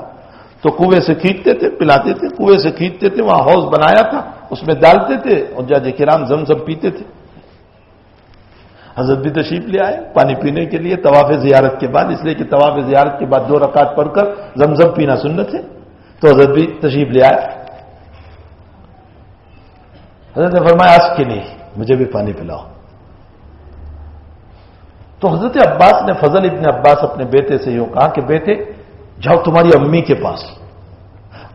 تو کنویں سے کھینچتے تھے پلاتے تھے، کنویں سے کھینچتے تھے، وہاں حوض بنایا تھا اس میں ڈالتے تھے، اور حجاج کرام زمزم پیتے تھے. حضرت بھی تشریف لے آئے پانی پینے کے لیے طواف زیارت کے بعد، اس لیے کہ طواف زیارت کے بعد 2 رکعت پڑھ کر زمزم پینا سنت ہے. تو حضرت بھی تشریف لے آئے. حضرت نے فرمایا آج کے نہیں مجھے بھی پانی پلاؤ. تو حضرت عباس نے فضل ابن عباس اپنے بیٹے سے یوں کہا کہ بیٹے جاؤ تمہاری امی کے پاس،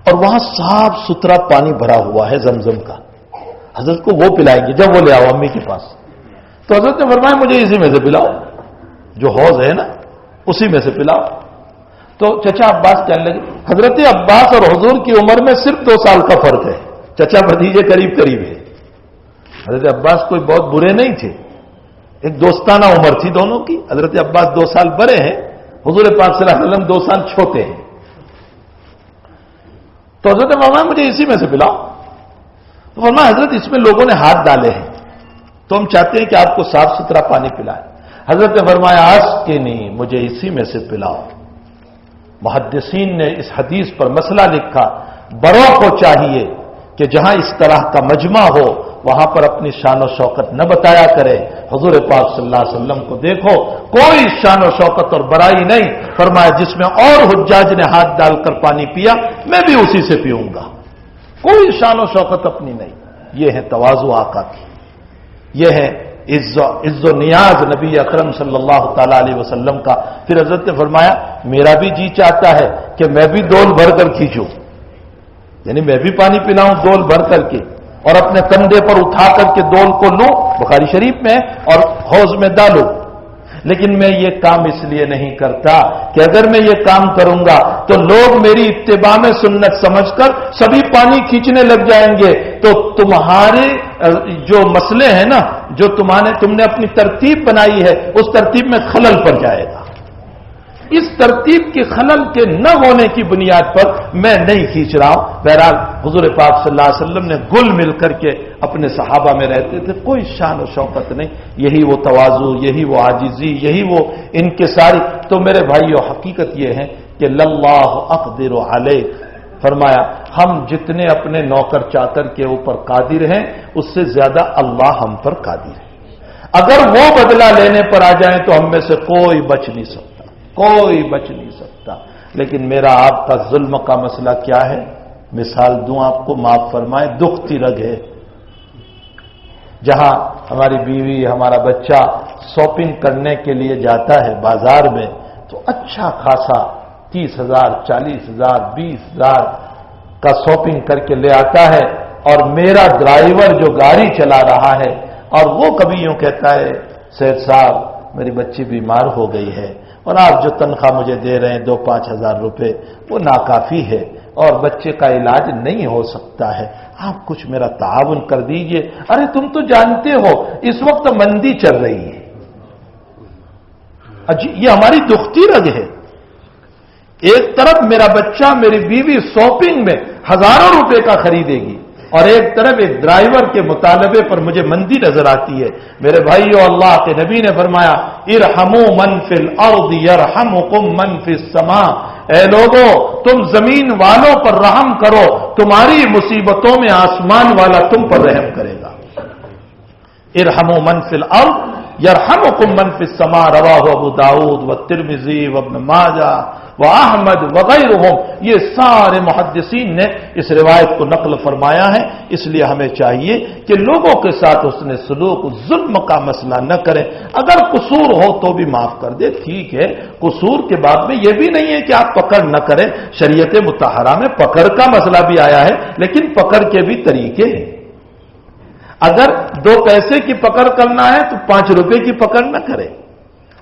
اور وہاں صاف ستھرا پانی بھرا ہوا ہے زمزم کا، حضرت کو وہ پلائیں گے، جب وہ لے آؤ امی کے پاس. تو حضرت نے فرمایا مجھے اسی میں سے پلاؤ، جو حوض ہے نا اسی میں سے پلاؤ. تو چچا عباس کہنے لگے، حضرت عباس اور حضور کی عمر میں صرف 2 سال کا فرق ہے، چچا بھتیجے قریب قریب ہے. حضرت عباس کوئی بہت برے نہیں تھے، ایک دوستانہ عمر تھی دونوں کی. حضرت عباس 2 سال بڑے ہیں، حضور پاک صلی اللہ علیہ وسلم 2 سال چھوٹے ہیں. تو حضرت نے فرمایا مجھے اسی میں سے پلاؤ. تو فرمایا حضرت اس میں لوگوں نے ہاتھ ڈالے ہیں، تو ہم چاہتے ہیں کہ آپ کو صاف ستھرا پانی پلائیں. حضرت نے فرمایا آج کے نہیں مجھے اسی میں سے پلاؤ. محدثین نے اس حدیث پر مسئلہ لکھا، بڑوں کو چاہیے کہ جہاں اس طرح کا مجمع ہو وہاں پر اپنی شان و شوکت نہ بتایا کرے. حضور پاک صلی اللہ علیہ وسلم کو دیکھو، کوئی شان و شوکت اور بڑائی نہیں. فرمایا جس میں اور حجاج نے ہاتھ ڈال کر پانی پیا میں بھی اسی سے پیوں گا، کوئی شان و شوکت اپنی نہیں. یہ ہے تواضع آقا کی، یہ ہے عز و نیاز نبی اکرم صلی اللہ تعالی علیہ وسلم کا. پھر حضرت نے فرمایا میرا بھی جی چاہتا ہے کہ میں بھی ڈول بھر کر کھینچوں، یعنی میں بھی پانی پلاؤں ڈول بھر کر کے، اور اپنے کندھے پر اٹھا کر کے ڈول کو لوں، بخاری شریف میں، اور حوض میں ڈالوں. لیکن میں یہ کام اس لیے نہیں کرتا کہ اگر میں یہ کام کروں گا تو لوگ میری اتباع میں سنت سمجھ کر سبھی پانی کھینچنے لگ جائیں گے، تو تمہارے جو مسئلے ہیں نا، جو تم نے اپنی ترتیب بنائی ہے اس ترتیب میں خلل پڑ جائے گا. اس ترتیب کے خلل کے نہ ہونے کی بنیاد پر میں نہیں کھینچ رہا ہوں. بہرحال حضور پاک صلی اللہ علیہ وسلم نے گل مل کر کے اپنے صحابہ میں رہتے تھے، کوئی شان و شوکت نہیں. یہی وہ تواضع، یہی وہ عاجزی، یہی وہ انکساری. تو میرے بھائیو حقیقت یہ ہے کہ للہ اقدر علیک، فرمایا ہم جتنے اپنے نوکر چاکر کے اوپر قادر ہیں اس سے زیادہ اللہ ہم پر قادر ہے. اگر وہ بدلہ لینے پر آ جائیں تو ہم میں سے کوئی بچ نہیں سکتا، کوئی بچ نہیں سکتا. لیکن میرا آپ کا ظلم کا مسئلہ کیا ہے؟ مثال دوں آپ کو، معاف فرمائے، دکھتی رگ ہے. جہاں ہماری بیوی ہمارا بچہ شاپنگ کرنے کے لیے جاتا ہے بازار میں تو اچھا خاصا 30,000 40,000 20,000 کا شاپنگ کر کے لے آتا ہے، اور میرا ڈرائیور جو گاڑی چلا رہا ہے اور وہ کبھی یوں کہتا ہے سید صاحب میری بچی بیمار ہو گئی ہے اور آپ جو تنخواہ مجھے دے رہے ہیں 2-5 ہزار روپے وہ ناکافی ہے اور بچے کا علاج نہیں ہو سکتا ہے، آپ کچھ میرا تعاون کر دیجئے. ارے تم تو جانتے ہو اس وقت مندی چل رہی ہے. یہ ہماری دکھتی رگ ہے. ایک طرف میرا بچہ میری بیوی شاپنگ میں ہزاروں روپے کا خریدے گی اور ایک طرف ایک ڈرائیور کے مطالبے پر مجھے مندی نظر آتی ہے. میرے بھائیو، اللہ کے نبی نے فرمایا ارحموا من فی الارض یرحمکم من فی السماء. اے لوگو تم زمین والوں پر رحم کرو، تمہاری مصیبتوں میں آسمان والا تم پر رحم کرے گا. ارحموا من فی الارض یرحمکم من فی السماء. رواہ ابو داؤد والترمذی وابن ماجہ واحمد وغیرہم. یہ سارے محدثین نے اس روایت کو نقل فرمایا ہے. اس لیے ہمیں چاہیے کہ لوگوں کے ساتھ حسن سلوک، ظلم کا مسئلہ نہ کریں. اگر قصور ہو تو بھی معاف کر دے، ٹھیک ہے. قصور کے بعد میں یہ بھی نہیں ہے کہ آپ پکڑ نہ کریں. شریعت مطہرہ میں پکڑ کا مسئلہ بھی آیا ہے، لیکن پکڑ کے بھی طریقے ہیں. اگر 2 پیسے کی پکڑ کرنا ہے تو 5 روپے کی پکڑ نہ کرے.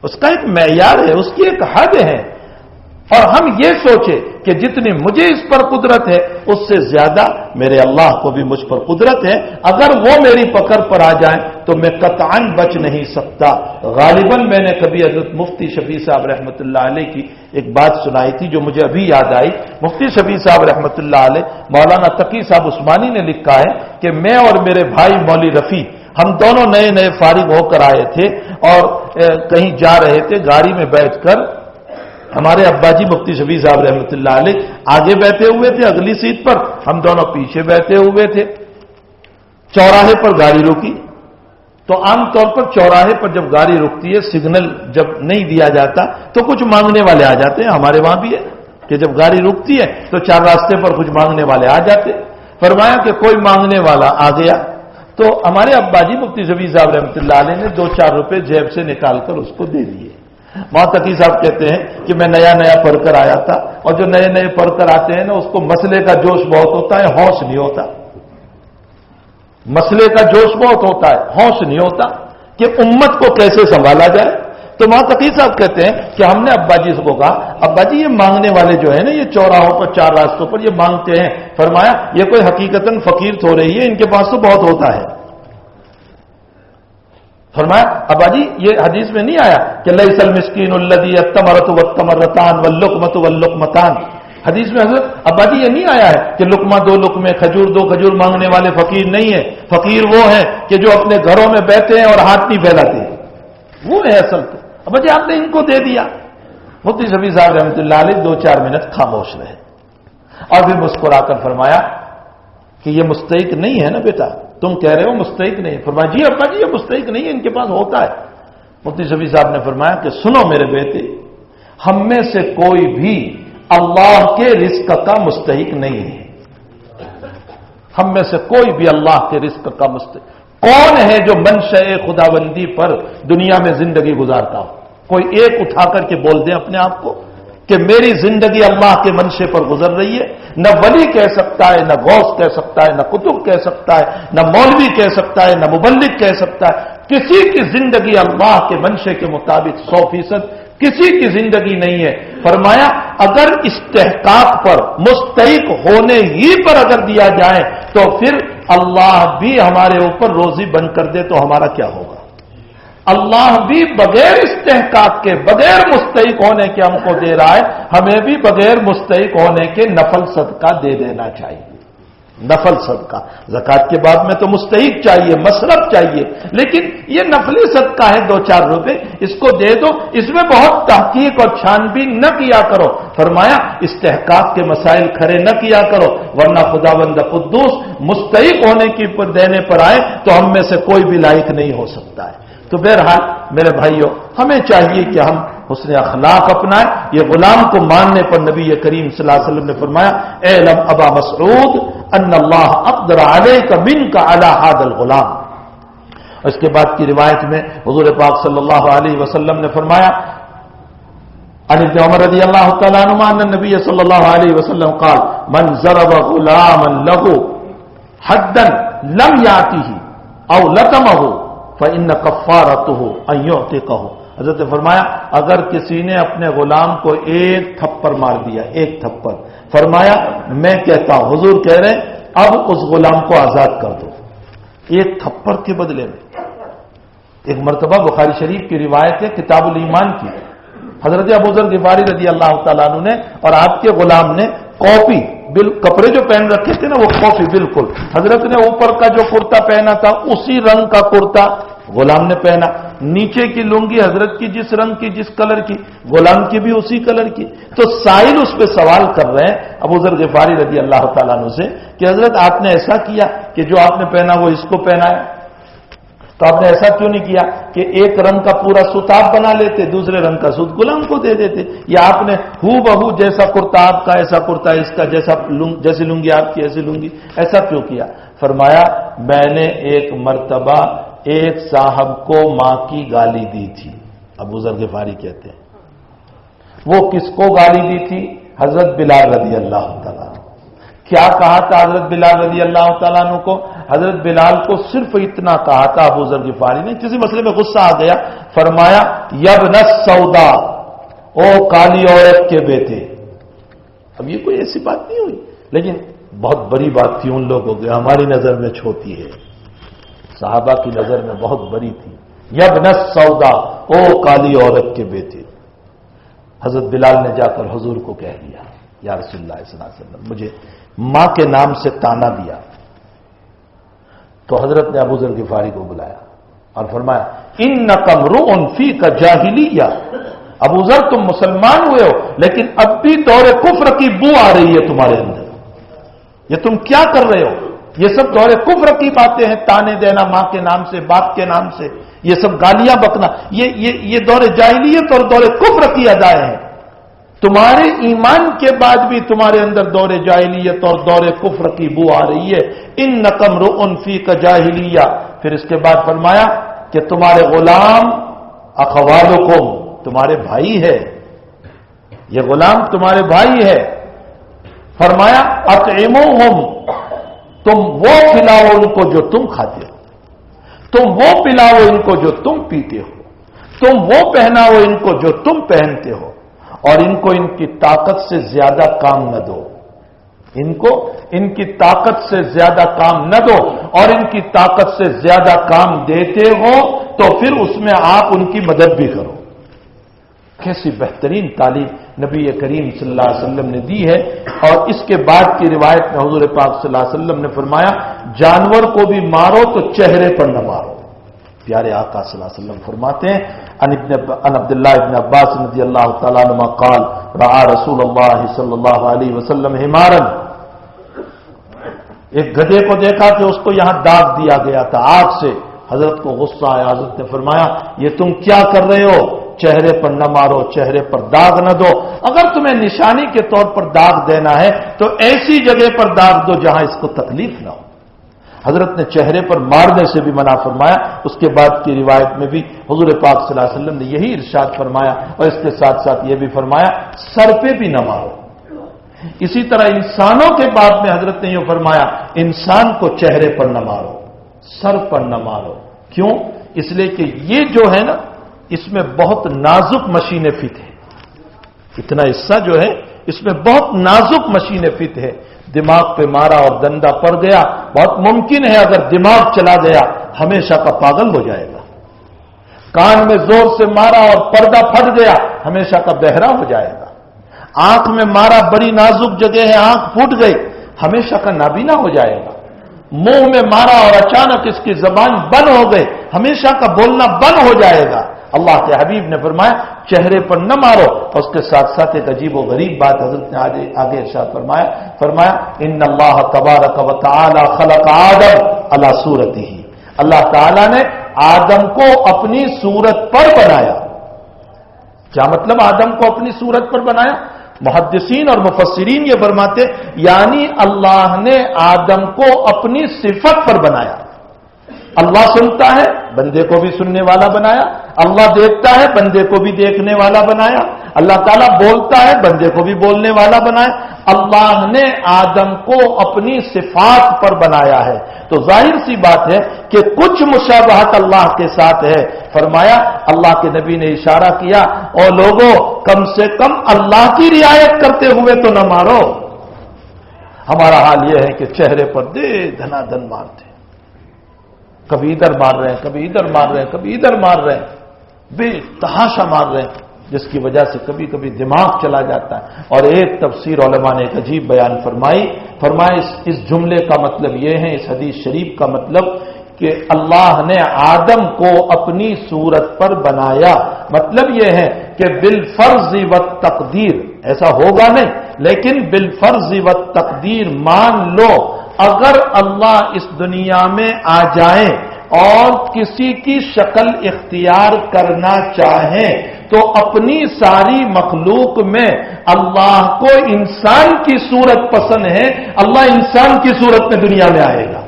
اس کا ایک معیار ہے، اس کی ایک حد ہے. اور ہم یہ سوچیں کہ جتنی مجھے اس پر قدرت ہے اس سے زیادہ میرے اللہ کو بھی مجھ پر قدرت ہے. اگر وہ میری پکڑ پر آ جائیں تو میں قطعاً بچ نہیں سکتا. غالباً میں نے کبھی حضرت مفتی شفیع صاحب رحمۃ اللہ علیہ کی ایک بات سنائی تھی جو مجھے ابھی یاد آئی. مفتی شفیع صاحب رحمۃ اللہ علیہ، مولانا تقی صاحب عثمانی نے لکھا ہے کہ میں اور میرے بھائی مولوی رفیع ہم دونوں نئے نئے فارغ ہو کر آئے تھے اور کہیں جا رہے تھے. گاڑی میں بیٹھ کر ہمارے ابا جی مفتی شفیع صاحب رحمۃ اللہ علیہ آگے بیٹھے ہوئے تھے اگلی سیٹ پر، ہم دونوں پیچھے بیٹھے ہوئے تھے. چوراہے پر گاڑی روکی تو عام طور پر چوراہے پر جب گاڑی رکتی ہے سگنل جب نہیں دیا جاتا تو کچھ مانگنے والے آ جاتے ہیں. ہمارے وہاں بھی ہے کہ جب گاڑی رکتی ہے تو 4 راستے پر کچھ مانگنے والے آ جاتے. فرمایا کہ کوئی مانگنے والا آ گیا تو ہمارے ابا جی مفتی شفیع صاحب رحمۃ اللہ علیہ نے 2-4 روپے جیب سے نکال کر اس کو دے دیے. تقی صاحب کہتے ہیں کہ میں نیا نیا پڑھ کر آیا تھا اور جو نئے نئے پڑھ کر آتے ہیں نا اس کو مسئلے کا جوش بہت ہوتا ہے، ہوش نہیں ہوتا. مسئلے کا جوش بہت ہوتا ہے، ہوش نہیں ہوتا کہ امت کو کیسے سنبھالا جائے. تو تقی صاحب کہتے ہیں کہ ہم نے ابا جی کو کہا ابا جی یہ مانگنے والے جو ہیں نا یہ چوراہوں پر 4 راستوں پر یہ مانگتے ہیں. فرمایا یہ کوئی حقیقتاً فقیر تو رہی ہے، ان کے پاس تو بہت ہوتا ہے. فرمایا ابا جی یہ حدیث میں نہیں آیا کہ لیس المسکین الذی التمرۃ والتمرتان واللقمۃ واللقمتان. حدیث میں حضرت ابا جی یہ نہیں آیا ہے کہ لقمہ 2 لقمے، کھجور 2 کھجور مانگنے والے فقیر نہیں ہے. فقیر وہ ہیں کہ جو اپنے گھروں میں بیٹھے ہیں اور ہاتھ نہیں پھیلاتے، وہ ہے اصل. تو ابا جی آپ نے ان کو دے دیا. مفتی شفیع صاحب رحمۃ اللہ علیہ 2-4 منٹ خاموش رہے اور پھر مسکرا کر فرمایا کہ یہ مستحق نہیں ہے نا بیٹا، تم کہہ رہے ہو مستحق نہیں. فرمایا جی ابا جی یہ مستحق نہیں ہے، ان کے پاس ہوتا ہے. مفتی شفیع صاحب نے فرمایا کہ سنو میرے بیٹے، ہم میں سے کوئی بھی اللہ کے رزق کا مستحق نہیں ہے. ہم میں سے کوئی بھی اللہ کے رزق کا مستحق کون ہے جو منشأ خداوندی پر دنیا میں زندگی گزارتا ہو؟ کوئی ایک اٹھا کر کے بول دیں اپنے آپ کو کہ میری زندگی اللہ کے منشے پر گزر رہی ہے. نہ ولی کہہ سکتا ہے، نہ غوث کہہ سکتا ہے، نہ قطب کہہ سکتا ہے، نہ مولوی کہہ سکتا ہے، نہ مبلغ کہہ سکتا ہے. کسی کی زندگی اللہ کے منشے کے مطابق 100% کسی کی زندگی نہیں ہے. فرمایا اگر استحقاق پر مستحق ہونے ہی پر اگر دیا جائے تو پھر اللہ بھی ہمارے اوپر روزی بند کر دے تو ہمارا کیا ہوگا؟ اللہ بھی بغیر استحقاق کے، بغیر مستحق ہونے کے ہم کو دے رہا ہے، ہمیں بھی بغیر مستحق ہونے کے نفل صدقہ دے دینا چاہیے. نفل صدقہ. زکات کے بعد میں تو مستحق چاہیے، مصرف چاہیے، لیکن یہ نفلی صدقہ ہے 2-4 روپے، اس کو دے دو. اس میں بہت تحقیق اور چھان بین نہ کیا کرو. فرمایا استحقاق کے مسائل کھڑے نہ کیا کرو، ورنہ خداوند قدوس مستحق ہونے کی دینے پر آئے تو ہم میں سے کوئی بھی لائق نہیں ہو سکتا ہے. تو بہرحال میرے بھائیوں، ہمیں چاہیے کہ ہم حسن اخلاق اپنائیں. یہ غلام کو ماننے پر نبی کریم صلی اللہ علیہ وسلم نے فرمایا اعلم ابا مسعود ان اللہ اقدر علیک منک علی ھذا الغلام. اس کے بعد کی روایت میں حضور پاک صلی اللہ علیہ وسلم نے فرمایا عن ابن عمر رضی اللہ تعالی عنہما ان النبی صلی اللہ علیہ وسلم قال من ضرب غلاما له حدا لم یاته او لطمه فإن کفارته ان یعتقه. حضرت نے فرمایا اگر کسی نے اپنے غلام کو ایک تھپڑ مار دیا، ایک تھپڑ، فرمایا میں کہتا ہوں، حضور کہہ رہے ہیں اب اس غلام کو آزاد کر دو ایک تھپڑ کے بدلے میں. ایک مرتبہ بخاری شریف کی روایت ہے کتاب الایمان کی، حضرت ابو ذر غفاری رضی اللہ تعالیٰ عنہ نے اور آپ کے غلام نے کاپی کپڑے جو پہن رکھے تھے نا وہ کاپی بالکل، حضرت نے اوپر کا جو کرتا پہنا تھا اسی رنگ کا کرتا غلام نے پہنا، نیچے کی لنگی حضرت کی جس رنگ کی جس کلر کی، غلام کی بھی اسی کلر کی. تو سائل اس پہ سوال کر رہے ہیں ابو ذر غفاری رضی اللہ تعالیٰ عنہ سے کہ حضرت آپ نے ایسا کیا کہ جو آپ نے پہنا وہ اس کو پہنایا، تو آپ نے ایسا کیوں نہیں کیا کہ ایک رنگ کا پورا سوت آپ بنا لیتے، دوسرے رنگ کا سوت غلام کو دے دیتے، یا آپ نے ہو بہو جیسا کرتا آپ کا ایسا کرتا اس کا، جیسی لنگی آپ کی ایسی لنگی، ایسا کیوں کیا؟ فرمایا میں نے ایک مرتبہ ایک صاحب کو ماں کی گالی دی تھی. ابو ذر غفاری کہتے ہیں وہ کس کو گالی دی تھی؟ حضرت بلال رضی اللہ تعالیٰ عنہ. کیا کہا تھا حضرت بلال رضی اللہ تعالیٰ عنہ کو؟ حضرت بلال کو صرف اتنا کہا تھا ابو ذر غفاری نے، کسی مسئلے میں غصہ آ گیا، فرمایا یبن السودا، او کالی عورت کے بیٹے. اب یہ کوئی ایسی بات نہیں ہوئی، لیکن بہت بڑی بات تھی ان لوگوں کی، ہماری نظر میں چھوٹی ہے، صحابہ کی نظر میں بہت بڑی تھی. یبن السودا، او کالی عورت کے بیٹے. حضرت بلال نے جا کر حضور کو کہہ دیا یا رسول اللہ صلی اللہ علیہ وسلم مجھے ماں کے نام سے تانا دیا. تو حضرت نے ابو ذر غفاری کو بلایا اور فرمایا انک امرؤ فیک جاہلیہ، ابو ذر تم مسلمان ہوئے ہو لیکن اب بھی دور کفر کی بو آ رہی ہے تمہارے اندر، یہ تم کیا کر رہے ہو؟ یہ سب دور کفر کی باتیں ہیں، تانے دینا ماں کے نام سے، باپ کے نام سے، یہ سب گالیاں بکنا، یہ دور جاہلیت اور دور کفر کی ادائیں ہیں. تمہارے ایمان کے بعد بھی تمہارے اندر دور جاہلیت اور دور کفر کی بو آ رہی ہے. انک امرؤ فیک جاہلیہ. پھر اس کے بعد فرمایا کہ تمہارے غلام اخوالکم، تمہارے بھائی ہے، یہ غلام تمہارے بھائی ہے. فرمایا اطعموہم، تم وہ کھلاؤ ان کو جو تم کھاتے ہو، تم وہ پلاؤ ان کو جو تم پیتے ہو، تم وہ پہناؤ ان کو جو تم پہنتے ہو، اور ان کو ان کی طاقت سے زیادہ کام نہ دو، ان کو ان کی طاقت سے زیادہ کام نہ دو، اور ان کی طاقت سے زیادہ کام دیتے ہو تو پھر اس میں آپ ان کی مدد بھی کرو. کیسی بہترین تعلیم نبی کریم صلی اللہ علیہ وسلم نے دی ہے. اور اس کے بعد کی روایت میں حضور پاک صلی اللہ علیہ وسلم نے فرمایا جانور کو بھی مارو تو چہرے پر نہ مارو. پیارے آقا صلی اللہ علیہ وسلم فرماتے ہیں عن عبداللہ ابن عباس رضی اللہ تعالیٰ عنہ قال رعا رسول اللہ صلی اللہ علیہ وسلم حمارا، ایک گدھے کو دیکھا کہ اس کو یہاں داغ دیا گیا تھا آگ سے. حضرت کو غصہ آیا، حضرت نے فرمایا یہ تم کیا کر رہے ہو؟ چہرے پر نہ مارو، چہرے پر داغ نہ دو. اگر تمہیں نشانی کے طور پر داغ دینا ہے تو ایسی جگہ پر داغ دو جہاں اس کو تکلیف نہ ہو. حضرت نے چہرے پر مارنے سے بھی منع فرمایا. اس کے بعد کی روایت میں بھی حضور پاک صلی اللہ علیہ وسلم نے یہی ارشاد فرمایا، اور اس کے ساتھ ساتھ یہ بھی فرمایا سر پہ بھی نہ مارو. اسی طرح انسانوں کے بعد میں حضرت نے یہ فرمایا انسان کو چہرے پر نہ مارو، سر پر نہ مارو. کیوں؟ اس لیے کہ یہ جو ہے نا اس میں بہت نازک مشینیں فٹ ہے. اتنا حصہ جو ہے اس میں بہت نازک مشینیں فٹ ہے. دماغ پہ مارا اور دندہ پڑ گیا، بہت ممکن ہے اگر دماغ چلا گیا ہمیشہ کا پاگل ہو جائے گا. کان میں زور سے مارا اور پردہ پھٹ گیا ہمیشہ کا بہرا ہو جائے گا. آنکھ میں مارا، بڑی نازک جگہ ہے، آنکھ پھوٹ گئی. ہمیشہ کا نابینا ہو جائے گا، منہ میں مارا اور اچانک اس کی زبان بند ہو گئے، ہمیشہ کا بولنا بند ہو جائے گا۔ اللہ کے حبیب نے فرمایا چہرے پر نہ مارو، اور اس کے ساتھ ساتھ ایک عجیب و غریب بات حضرت نے آگے ارشاد فرمایا ان اللہ تبارک و تعالی خلق آدم علی صورتہ، اللہ تعالی نے آدم کو اپنی صورت پر بنایا۔ کیا مطلب آدم کو اپنی صورت پر بنایا؟ محدثین اور مفسرین یہ فرماتے یعنی اللہ نے آدم کو اپنی صفت پر بنایا۔ اللہ سنتا ہے، بندے کو بھی سننے والا بنایا، اللہ دیکھتا ہے، بندے کو بھی دیکھنے والا بنایا، اللہ تعالیٰ بولتا ہے، بندے کو بھی بولنے والا بنایا۔ اللہ نے آدم کو اپنی صفات پر بنایا ہے، تو ظاہر سی بات ہے کہ کچھ مشابہت اللہ کے ساتھ ہے۔ فرمایا اللہ کے نبی نے اشارہ کیا اور لوگوں کم سے کم اللہ کی رعایت کرتے ہوئے تو نہ مارو۔ ہمارا حال یہ ہے کہ چہرے پر دے دھنا دھن مارتے، کبھی ادھر مار رہے ہیں، کبھی ادھر مار رہے ہیں، کبھی ادھر مار رہے ہیں، بے تحاشا مار رہے ہیں، جس کی وجہ سے کبھی کبھی دماغ چلا جاتا ہے۔ اور ایک تفسیر علماء نے ایک عجیب بیان فرمایا اس جملے کا مطلب یہ ہے، اس حدیث شریف کا مطلب کہ اللہ نے آدم کو اپنی صورت پر بنایا، مطلب یہ ہے کہ بالفرض والتقدیر، ایسا ہوگا نہیں لیکن بالفرض والتقدیر مان لو اگر اللہ اس دنیا میں آ جائیں اور کسی کی شکل اختیار کرنا چاہیں تو اپنی ساری مخلوق میں اللہ کو انسان کی صورت پسند ہے، اللہ انسان کی صورت میں دنیا میں آئے گا۔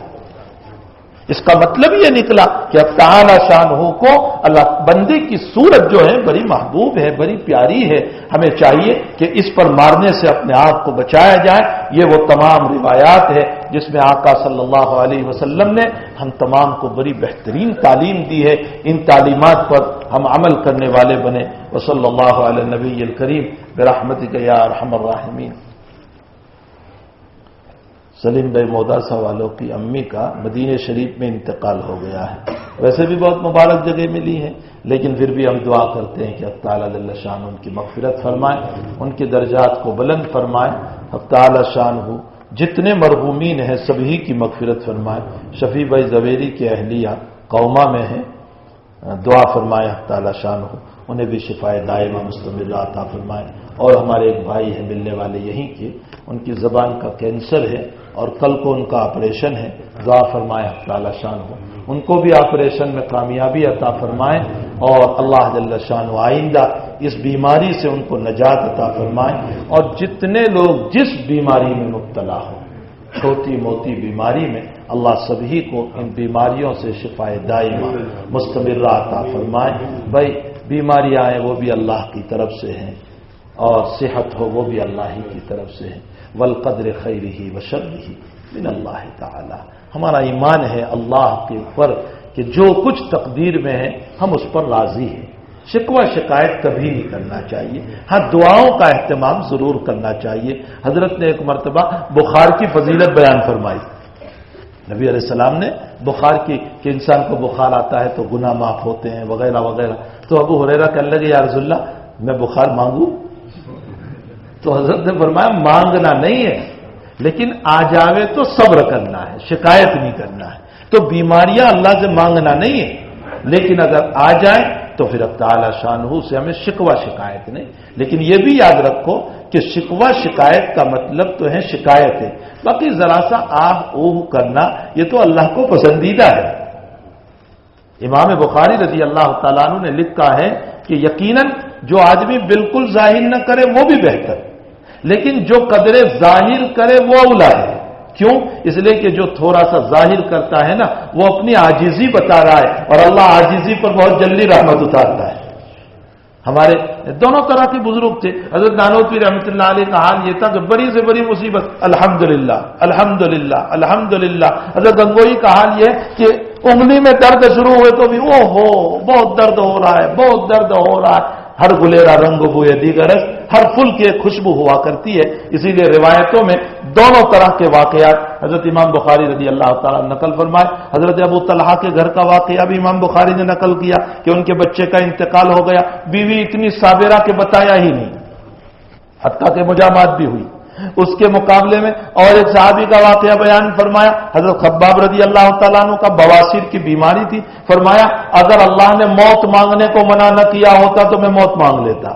اس کا مطلب یہ نکلا کہ اب تعالی شانہ کو اللہ بندے کی صورت جو ہے بڑی محبوب ہے، بڑی پیاری ہے، ہمیں چاہیے کہ اس پر مارنے سے اپنے آپ کو بچایا جائے۔ یہ وہ تمام روایات ہے جس میں آقا صلی اللہ علیہ وسلم نے ہم تمام کو بڑی بہترین تعلیم دی ہے، ان تعلیمات پر ہم عمل کرنے والے بنے۔ وصلی اللہ علی النبی الکریم برحمتک یا ارحم الراحمین۔ سلیم بھائی موداسا والوں کی امی کا مدینہ شریف میں انتقال ہو گیا ہے، ویسے بھی بہت مبارک جگہ ملی ہے، لیکن پھر بھی ہم دعا کرتے ہیں کہ اللہ تعالیٰ جل شان ان کی مغفرت فرمائے، ان کے درجات کو بلند فرمائے، اللہ تعالیٰ شان ہو جتنے مرحومین ہیں سبھی کی مغفرت فرمائے۔ شفیع بھائی زویری کے اہلیہ قوما میں ہیں، دعا فرمائے اللہ تعالیٰ شان ہو انہیں بھی شفائے دائمہ مستمرہ عطا فرمائے۔ اور ہمارے ایک بھائی ہیں ملنے والے یہیں کے، ان کی زبان کا کینسر ہے اور کل کو ان کا آپریشن ہے، دعا فرمائے اللہ تعالیٰ شان ہو ان کو بھی آپریشن میں کامیابی عطا فرمائے، اور اللہ جل شان و آئندہ اس بیماری سے ان کو نجات عطا فرمائے۔ اور جتنے لوگ جس بیماری میں مبتلا ہوں، چھوٹی موٹی بیماری میں، اللہ سبھی کو ان بیماریوں سے شفائے دائمہ مستمرہ عطا فرمائے۔ بھائی بیماریاں آئیں وہ بھی اللہ کی طرف سے ہیں، اور صحت ہو وہ بھی اللہ ہی کی طرف سے ہے۔ والقدر خیرہ وشرہ من اللہ تعالی، ہمارا ایمان ہے اللہ کے اوپر کہ جو کچھ تقدیر میں ہے ہم اس پر راضی ہیں، شکوہ شکایت کبھی نہیں کرنا چاہیے، ہاں دعاؤں کا اہتمام ضرور کرنا چاہیے۔ حضرت نے ایک مرتبہ بخار کی فضیلت بیان فرمائی، نبی علیہ السلام نے بخار کی کہ انسان کو بخار آتا ہے تو گناہ معاف ہوتے ہیں وغیرہ وغیرہ، تو ابو ہریرہ کہنے لگے یا رسول اللہ میں بخار مانگوں؟ تو حضرت نے فرمایا مانگنا نہیں ہے لیکن آ جاوے تو صبر کرنا ہے، شکایت نہیں کرنا ہے۔ تو بیماریاں اللہ سے مانگنا نہیں ہے، لیکن اگر آ جائیں تو پھر اب تعالی شانہ سے ہمیں شکوہ شکایت نہیں، لیکن یہ بھی یاد رکھو کہ شکوہ شکایت کا مطلب تو ہے شکایت ہے، باقی ذرا سا آہ اوہ کرنا یہ تو اللہ کو پسندیدہ ہے۔ امام بخاری رضی اللہ تعالیٰ عنہ نے لکھا ہے کہ یقیناً جو آدمی بالکل ظاہر نہ کرے وہ بھی بہتر، لیکن جو قدر ظاہر کرے وہ اولا ہے۔ کیوں؟ اس لیے کہ جو تھوڑا سا ظاہر کرتا ہے نا وہ اپنی عاجزی بتا رہا ہے، اور اللہ عاجزی پر بہت جلدی رحمت اتارتا ہے۔ ہمارے دونوں طرح کے بزرگ تھے، حضرت نانوتوی رحمۃ اللہ علیہ کا حال یہ تھا کہ بڑی سے بڑی مصیبت الحمدللہ الحمدللہ الحمدللہ۔ حضرت گنگوئی کا حال یہ کہ انگلی میں درد شروع ہوئے تو بھی او ہو بہت درد ہو رہا ہے، بہت درد ہو رہا ہے، ہر گلیرا رنگ بوئے دیگرس، ہر پھول کی ایک خوشبو ہوا کرتی ہے۔ اسی لیے روایتوں میں دونوں طرح کے واقعات حضرت امام بخاری رضی اللہ تعالیٰ نقل فرمائے۔ حضرت ابو طلحہ کے گھر کا واقعہ بھی امام بخاری نے نقل کیا کہ ان کے بچے کا انتقال ہو گیا، بیوی اتنی صابرہ کہ بتایا ہی نہیں، حتیٰ کہ مجامات بھی ہوئی۔ اس کے مقابلے میں اور ایک صحابی کا واقعہ بیان فرمایا، حضرت خباب رضی اللہ تعالیٰ عنہ کا بواسیر کی بیماری تھی، فرمایا اگر اللہ نے موت مانگنے کو منع نہ کیا ہوتا تو میں موت مانگ لیتا،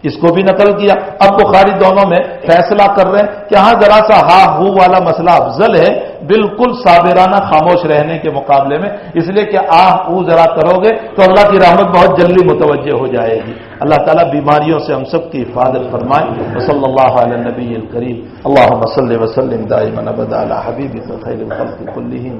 اس کو بھی نقل کیا۔ اب بخاری دونوں میں فیصلہ کر رہے ہیں کہ ہاں ذرا سا ہاں ہو والا مسئلہ افضل ہے بالکل صابرانہ خاموش رہنے کے مقابلے میں، اس لیے کہ او ذرا کرو گے تو اللہ کی رحمت بہت جلدی متوجہ ہو جائے گی۔ اللہ تعالیٰ بیماریوں سے ہم سب کی حفاظت فرمائے۔ وصلی اللہ علی النبی الکریم، اللہم صلی وسلم دائما ابدا علی حبیبک خیر الخلق کلہم،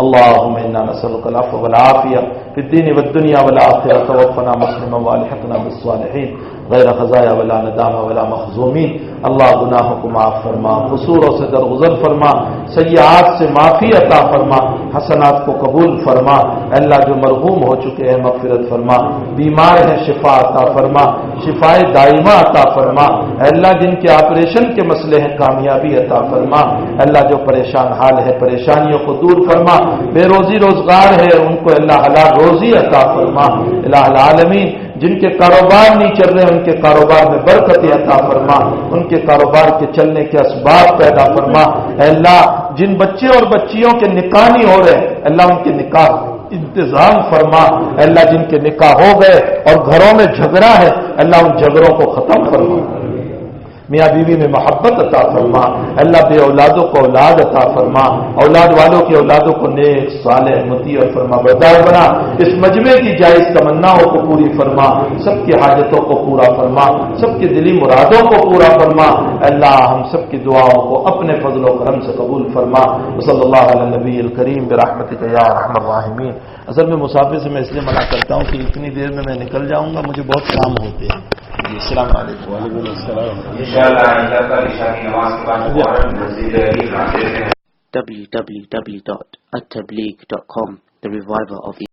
اللہم انا نسألک العفو والعافیہ فی الدین والدنیا والآخرہ، توفنا مسلما والحقنا بالصالحین غیر خزایا ولا ندامہ ولا مخزومین۔ اللہ گناہوں کو معاف فرما، قصوروں سے درگزر فرما، سیئات سے معافی عطا فرما، حسنات کو قبول فرما۔ اللہ جو مرحوم ہو چکے ہیں مغفرت فرما، بیمار ہیں شفا عطا فرما، شفائے دائمہ عطا فرما۔ اللہ جن کے آپریشن کے مسئلے ہیں کامیابی عطا فرما۔ اللہ جو پریشان حال ہے پریشانیوں کو دور فرما، بے روزی روزگار ہے ان کو اللہ حلال روزی عطا فرما۔ الہ العالمین جن کے کاروبار نہیں چل رہے ان کے کاروبار میں برکت عطا فرما، ان کے کاروبار کے چلنے کے اسباب پیدا فرما۔ اے اللہ جن بچے اور بچیوں کے نکاح نہیں ہو رہے اللہ ان کے نکاح انتظام فرما۔ اے اللہ جن کے نکاح ہو گئے اور گھروں میں جھگڑا ہے اللہ ان جھگڑوں کو ختم فرما، میاں بیوی میں محبت عطا فرما۔ اللہ بے اولادوں کو اولاد عطا فرما، اولاد والوں کی اولادوں کو نیک صالح مطیع اور فرما بردار بنا۔ اس مجمع کی جائز تمناؤں کو پوری فرما، سب کی حاجتوں کو پورا فرما، سب کی دلی مرادوں کو پورا فرما۔ اللہ ہم سب کی دعاؤں کو اپنے فضل و کرم سے قبول فرما۔ صلی اللہ علی النبی الکریم برحمتک یا ارحم الراحمین۔ اصل میں مسافر سے میں اس لیے منع کرتا ہوں کہ اتنی دیر میں نکل جاؤں گا، مجھے بہت کام ہوتے ہیں۔ السلام علیکم۔ وعلیکم السلام۔ www.attableek.com, the reviver of